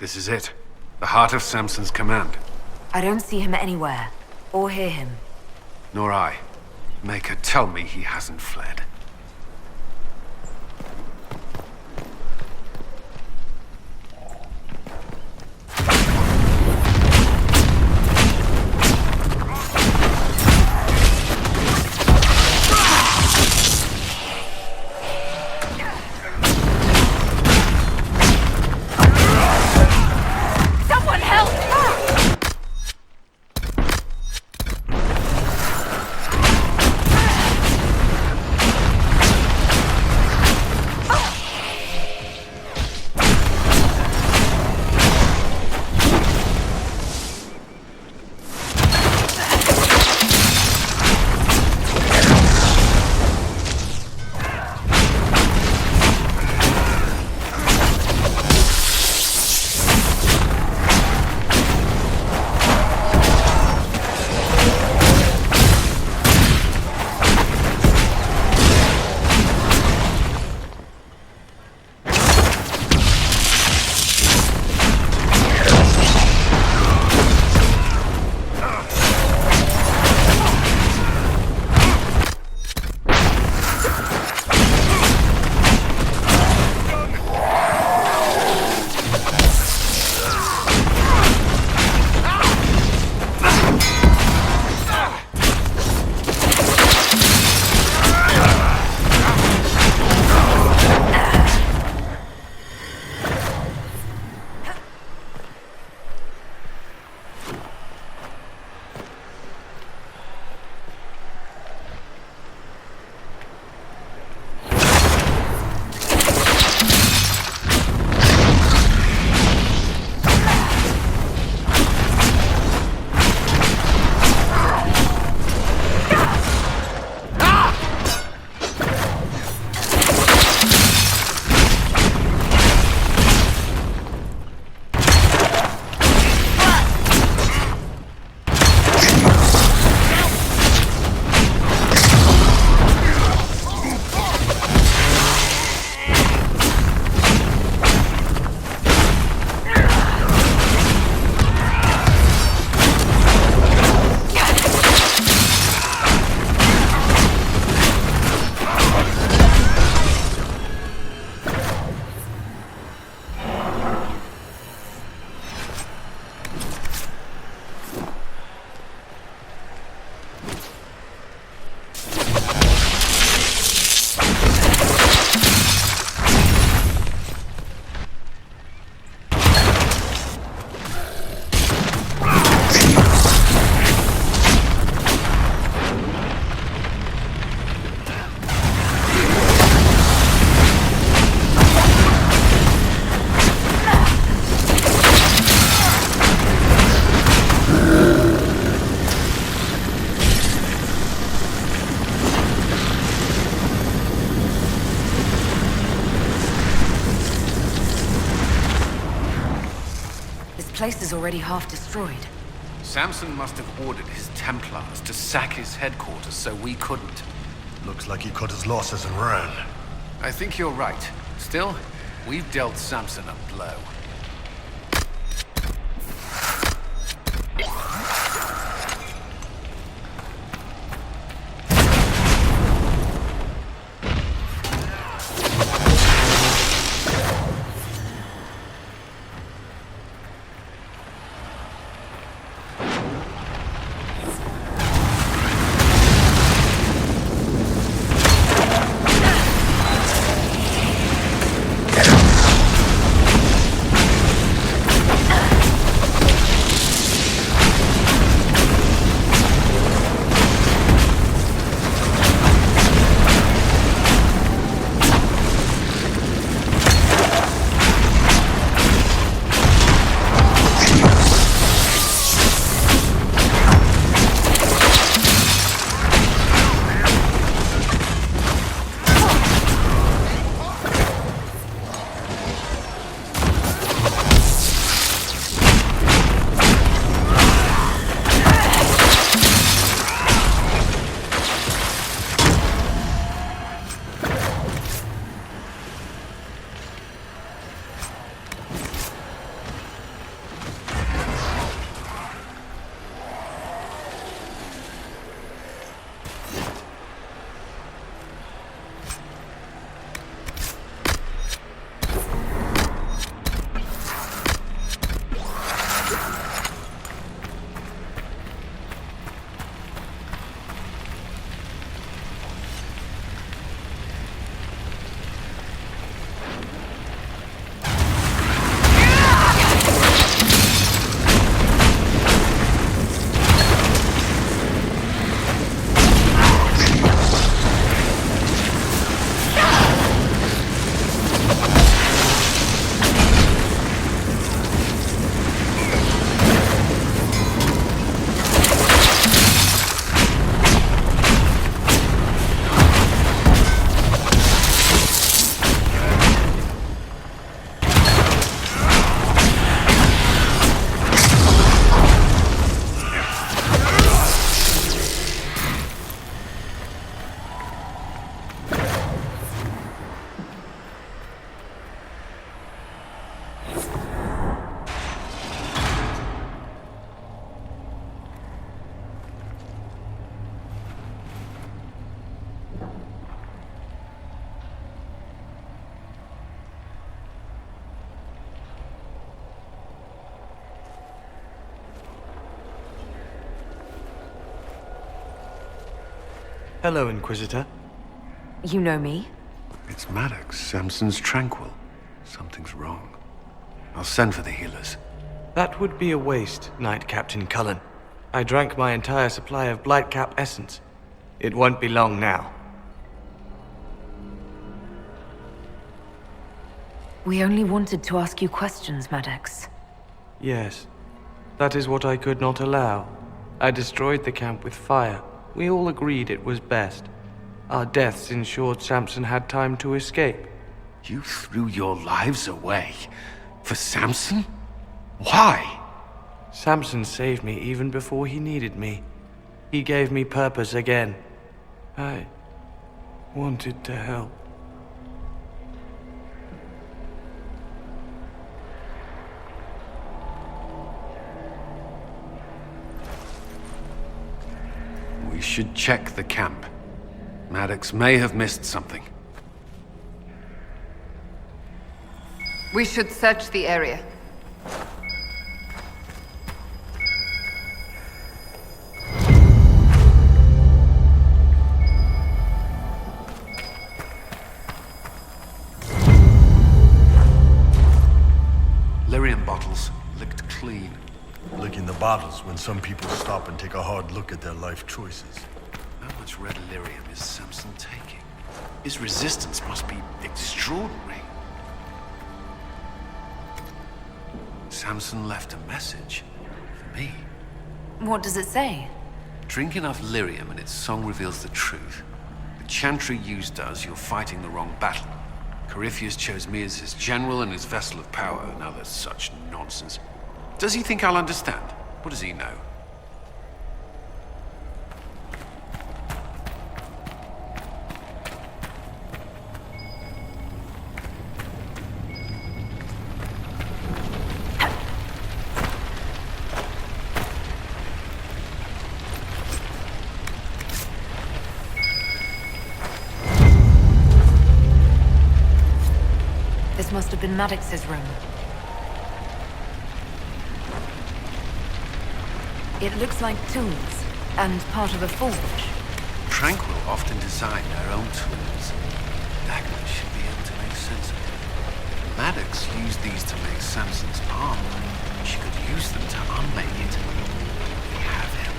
Speaker 3: This is it. The heart of Samson's command.
Speaker 2: I don't see him anywhere, or hear him.
Speaker 3: Nor I. Maker, tell me he hasn't fled.
Speaker 2: place is already half destroyed.
Speaker 3: Samson must have ordered his Templars to sack his headquarters so we couldn't.
Speaker 5: Looks like he cut his losses and ran.
Speaker 3: I think you're right. Still, we've dealt Samson a blow.
Speaker 17: Hello, Inquisitor.
Speaker 2: You know me?
Speaker 3: It's Maddox, Samson's Tranquil. Something's wrong. I'll send for the healers.
Speaker 17: That would be a waste, Knight Captain Cullen. I drank my entire supply of Blightcap essence. It won't be long now.
Speaker 2: We only wanted to ask you questions, Maddox.
Speaker 17: Yes. That is what I could not allow. I destroyed the camp with fire. We all agreed it was best. Our deaths ensured Samson had time to escape.
Speaker 3: You threw your lives away? For Samson? Why?
Speaker 17: Samson saved me even before he needed me. He gave me purpose again. I wanted to help.
Speaker 3: We should check the camp. Maddox may have missed something.
Speaker 4: We should search the area.
Speaker 3: Lyrium bottles, licked clean.
Speaker 5: Licking the bottles when some people stop and take a hard look at their life choices.
Speaker 3: How much red lyrium is Samson taking? His resistance must be extraordinary. Samson left a message for me.
Speaker 2: What does it say?
Speaker 3: Drink enough lyrium and its song reveals the truth. The chantry used us, you're fighting the wrong battle. Corypheus chose me as his general and his vessel of power. Now there's such nonsense. Does he think I'll understand? What does he know?
Speaker 2: This must have been Maddox's room. It looks like tools, and part of a forge.
Speaker 3: Tranquil often design their own tools. Agnes should be able to make sense of it. Maddox used these to make Samson's armor. She could use them to unmake it. We have him.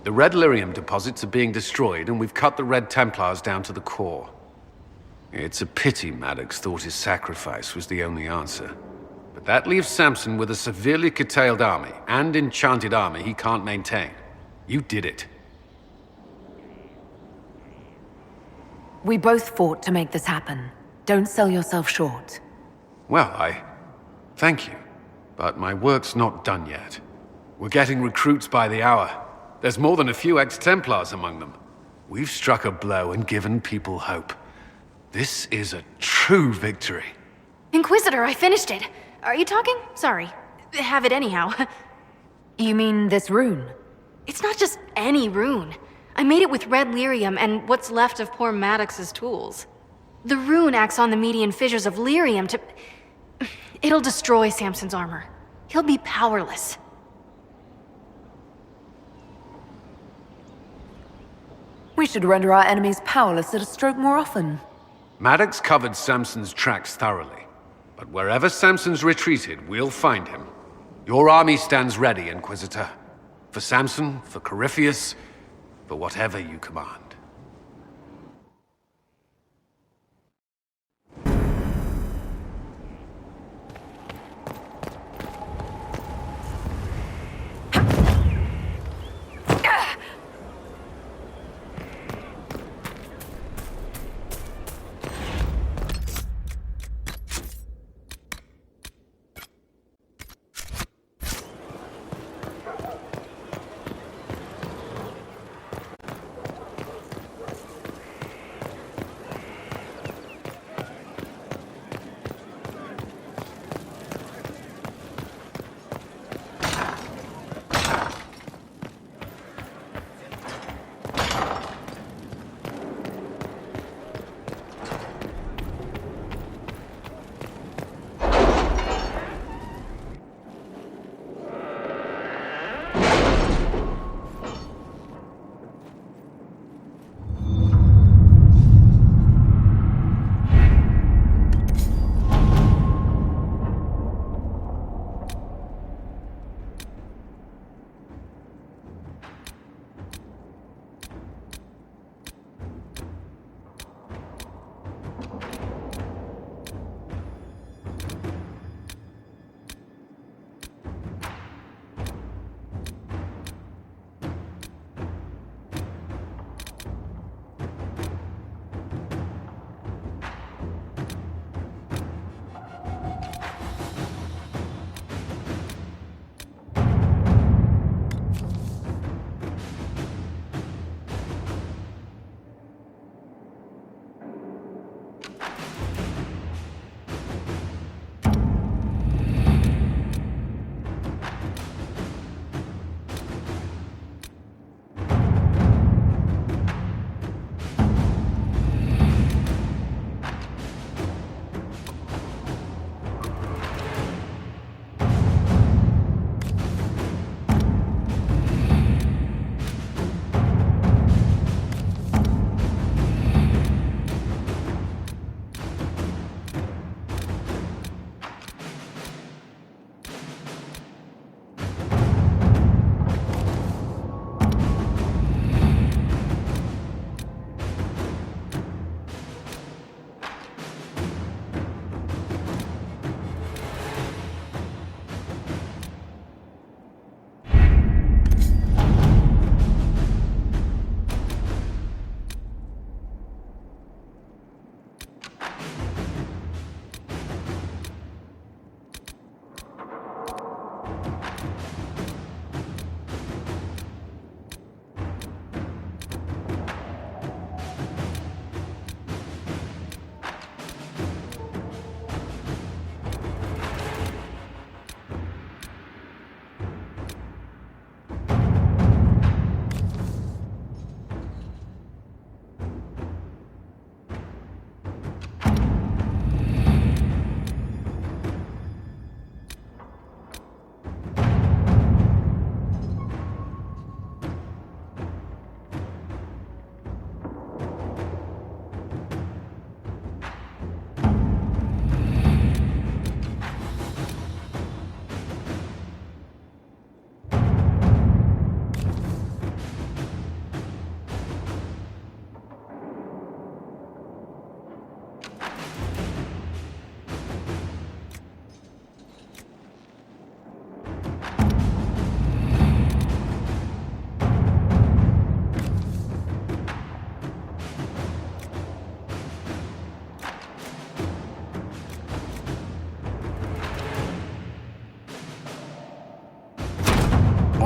Speaker 3: The Red Lyrium deposits are being destroyed, and we've cut the Red Templars down to the core. It's a pity Maddox thought his sacrifice was the only answer. But that leaves Samson with a severely curtailed army, and enchanted army he can't maintain. You did it.
Speaker 2: We both fought to make this happen. Don't sell yourself short.
Speaker 3: Well, thank you. But my work's not done yet. We're getting recruits by the hour. There's more than a few ex-Templars among them. We've struck a blow and given people hope. This is a true victory.
Speaker 13: Inquisitor, I finished it. Are you talking? Sorry. Have it anyhow.
Speaker 2: You mean this rune?
Speaker 13: It's not just any rune. I made it with red lyrium and what's left of poor Maddox's tools. The rune acts on the median fissures of lyrium to... It'll destroy Samson's armor. He'll be powerless.
Speaker 2: We should render our enemies powerless at a stroke more often.
Speaker 3: Maddox covered Samson's tracks thoroughly. But wherever Samson's retreated, we'll find him. Your army stands ready, Inquisitor. For Samson, for Corypheus, for whatever you command.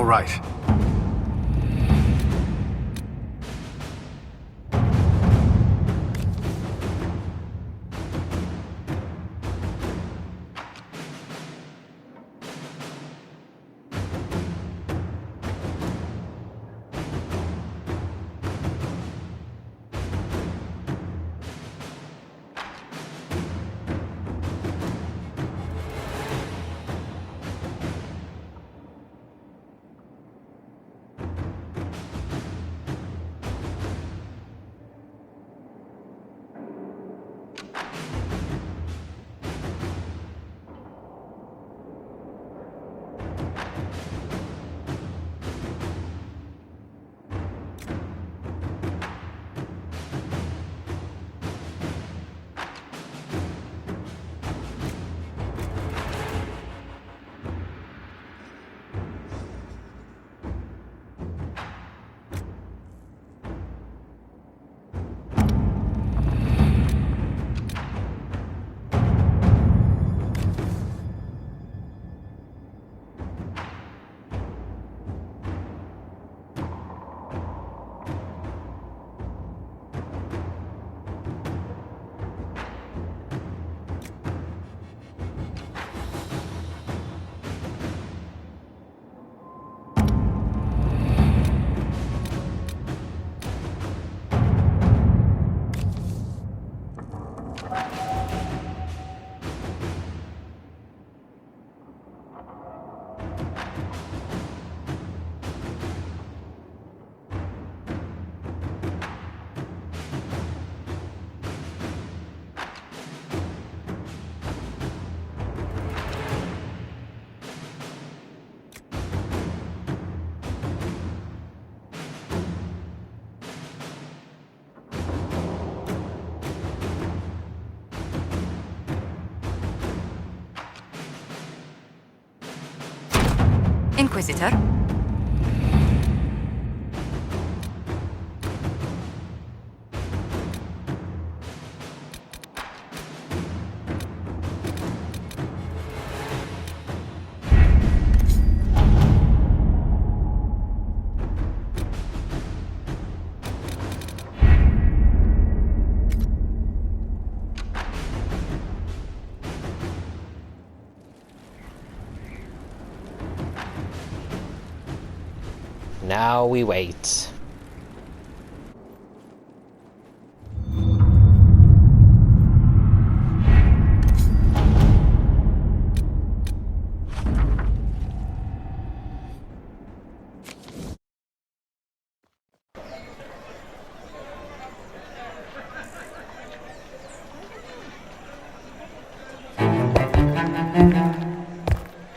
Speaker 3: right.
Speaker 2: Inquisitor?
Speaker 1: Now we wait.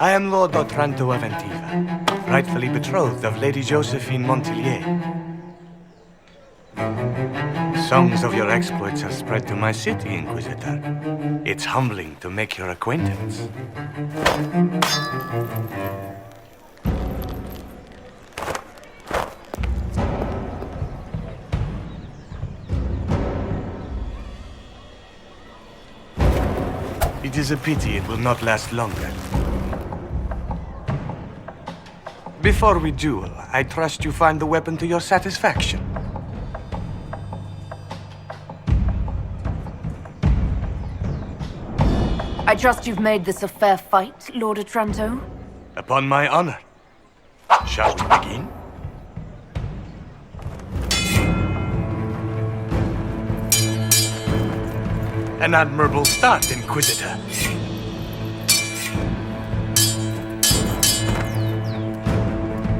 Speaker 17: I am Lord Otranto of Antiva, rightfully betrothed of Lady Josephine Montillier. Songs of your exploits have spread to my city, Inquisitor. It's humbling to make your acquaintance. It is a pity it will not last longer. Before we duel, I trust you find the weapon to your satisfaction.
Speaker 2: I trust you've made this a fair fight, Lord Otranto?
Speaker 17: Upon my honor. Shall we begin? An admirable start, Inquisitor.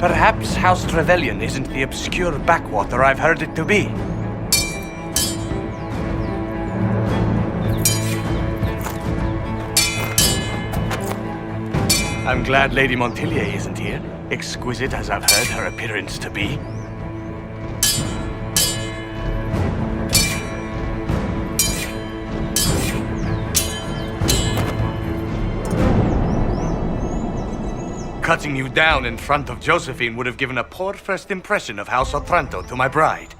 Speaker 17: Perhaps House Trevelyan isn't the obscure backwater I've heard it to be. I'm glad Lady Montillier isn't here, exquisite as I've heard her appearance to be. Cutting you down in front of Josephine would have given a poor first impression of House Otranto to my bride.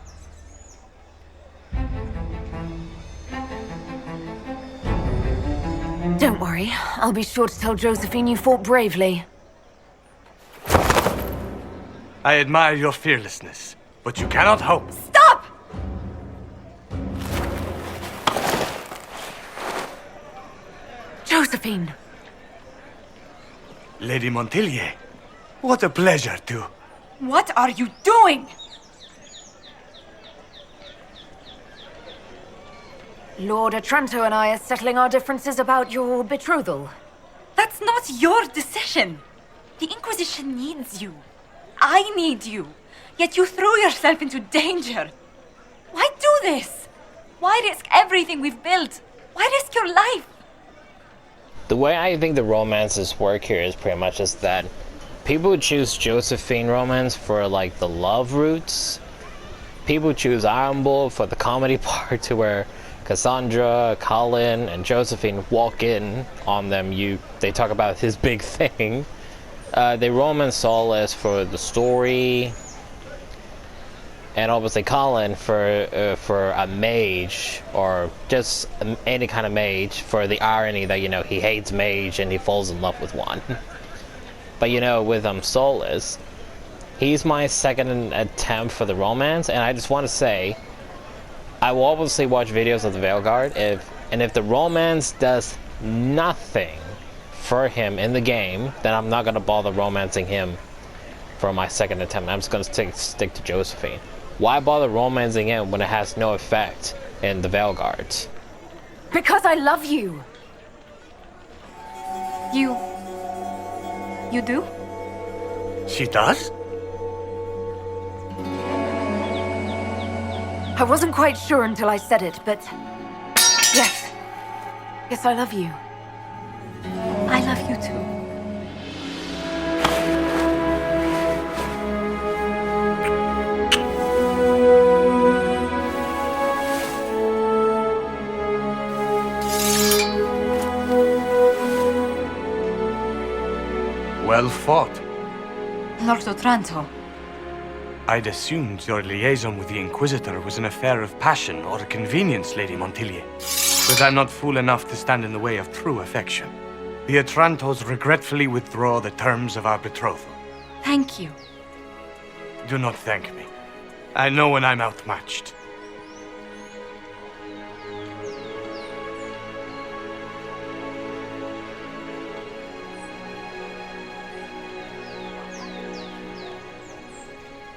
Speaker 2: Don't worry, I'll be sure to tell Josephine you fought bravely.
Speaker 17: I admire your fearlessness, but you cannot hope.
Speaker 6: Stop!
Speaker 2: Josephine!
Speaker 17: Lady Montilyet, what a pleasure to...
Speaker 6: What are you doing?
Speaker 2: Lord Otranto and I are settling our differences about your betrothal.
Speaker 16: That's not your decision. The Inquisition needs you. I need you. Yet you threw yourself into danger. Why do this? Why risk everything we've built? Why risk your life?
Speaker 1: The way I think the romances work here is pretty much just that people choose Josephine romance for like the love roots. People choose Iron Bull for the comedy part, to where Cassandra, Colin, and Josephine walk in on them. They talk about his big thing. They romance Solace for the story, and obviously Colin for a mage, or just any kind of mage, for the irony that, you know, he hates mage and he falls in love with one. But, you know, with Solace, he's my second attempt for the romance, and I just want to say, I will obviously watch videos of the Veilguard, if the romance does nothing for him in the game, then I'm not going to bother romancing him for my second attempt. I'm just going to stick to Josephine. Why bother romancing him when it has no effect in the Veilguard?
Speaker 2: Because I love you!
Speaker 16: You do?
Speaker 17: She does?
Speaker 2: I wasn't quite sure until I said it, but... Yes. Yes, I love you.
Speaker 16: I love you too.
Speaker 17: Well fought.
Speaker 16: Lord Otranto.
Speaker 17: I'd assumed your liaison with the Inquisitor was an affair of passion or a convenience, Lady Montilyet. But I'm not fool enough to stand in the way of true affection. The Otrantos regretfully withdraw the terms of our betrothal.
Speaker 16: Thank you.
Speaker 17: Do not thank me. I know when I'm outmatched.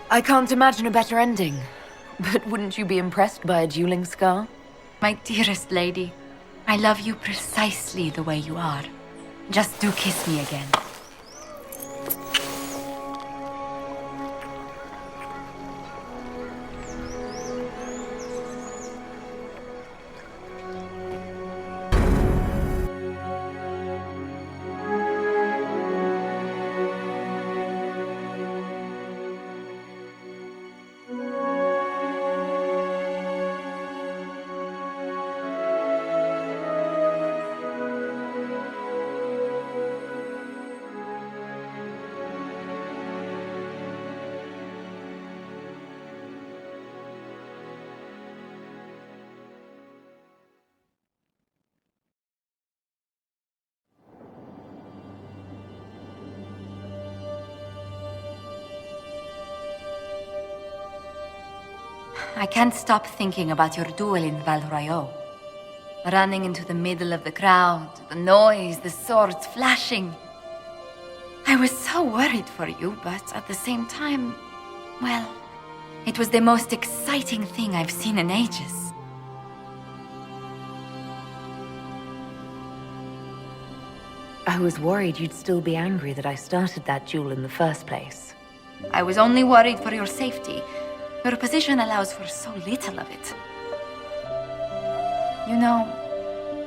Speaker 2: I can't imagine a better ending. But wouldn't you be impressed by a dueling scar?
Speaker 16: My dearest lady, I love you precisely the way you are. Just do kiss me again. I can't stop thinking about your duel in Val Royeaux. Running into the middle of the crowd, the noise, the swords flashing. I was so worried for you, but at the same time, well, it was the most exciting thing I've seen in ages.
Speaker 2: I was worried you'd still be angry that I started that duel in the first place.
Speaker 16: I was only worried for your safety. Your position allows for so little of it. You know,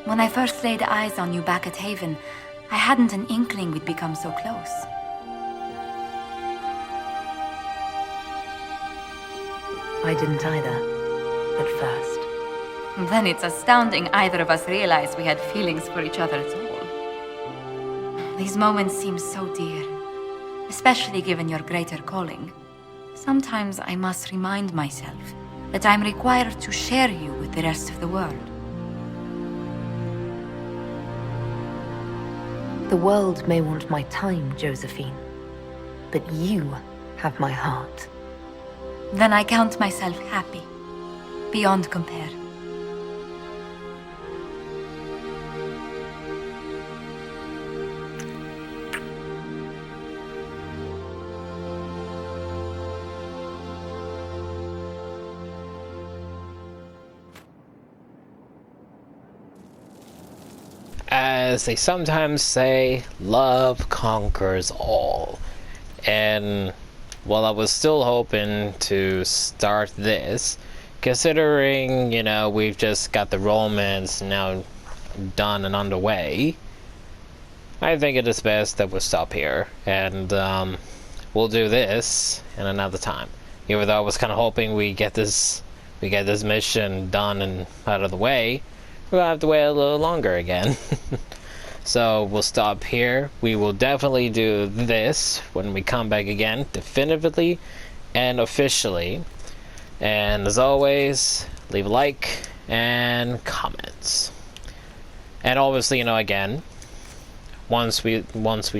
Speaker 16: when I first laid eyes on you back at Haven, I hadn't an inkling we'd become so close.
Speaker 2: I didn't either, at first.
Speaker 16: Then it's astounding either of us realized we had feelings for each other at all. These moments seem so dear, especially given your greater calling. Sometimes I must remind myself that I'm required to share you with the rest of the world.
Speaker 2: The world may want my time, Josephine, but you have my heart.
Speaker 16: Then I count myself happy, beyond compare.
Speaker 1: As they sometimes say, love conquers all. And while I was still hoping to start this, considering, you know, we've just got the romance now done and underway, I think it is best that we stop here. And we'll do this in another time. Even though I was kind of hoping we get this mission done and out of the way, we'll have to wait a little longer again. So we'll stop here. We will definitely do this when we come back again, definitively and officially. And as always, leave a like and comments. And obviously, you know, again, once we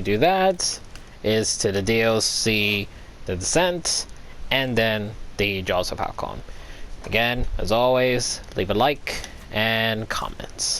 Speaker 1: do that, is to the DLC, the Descent, and then the Jaws of Halcon. Again, as always, leave a like and comments.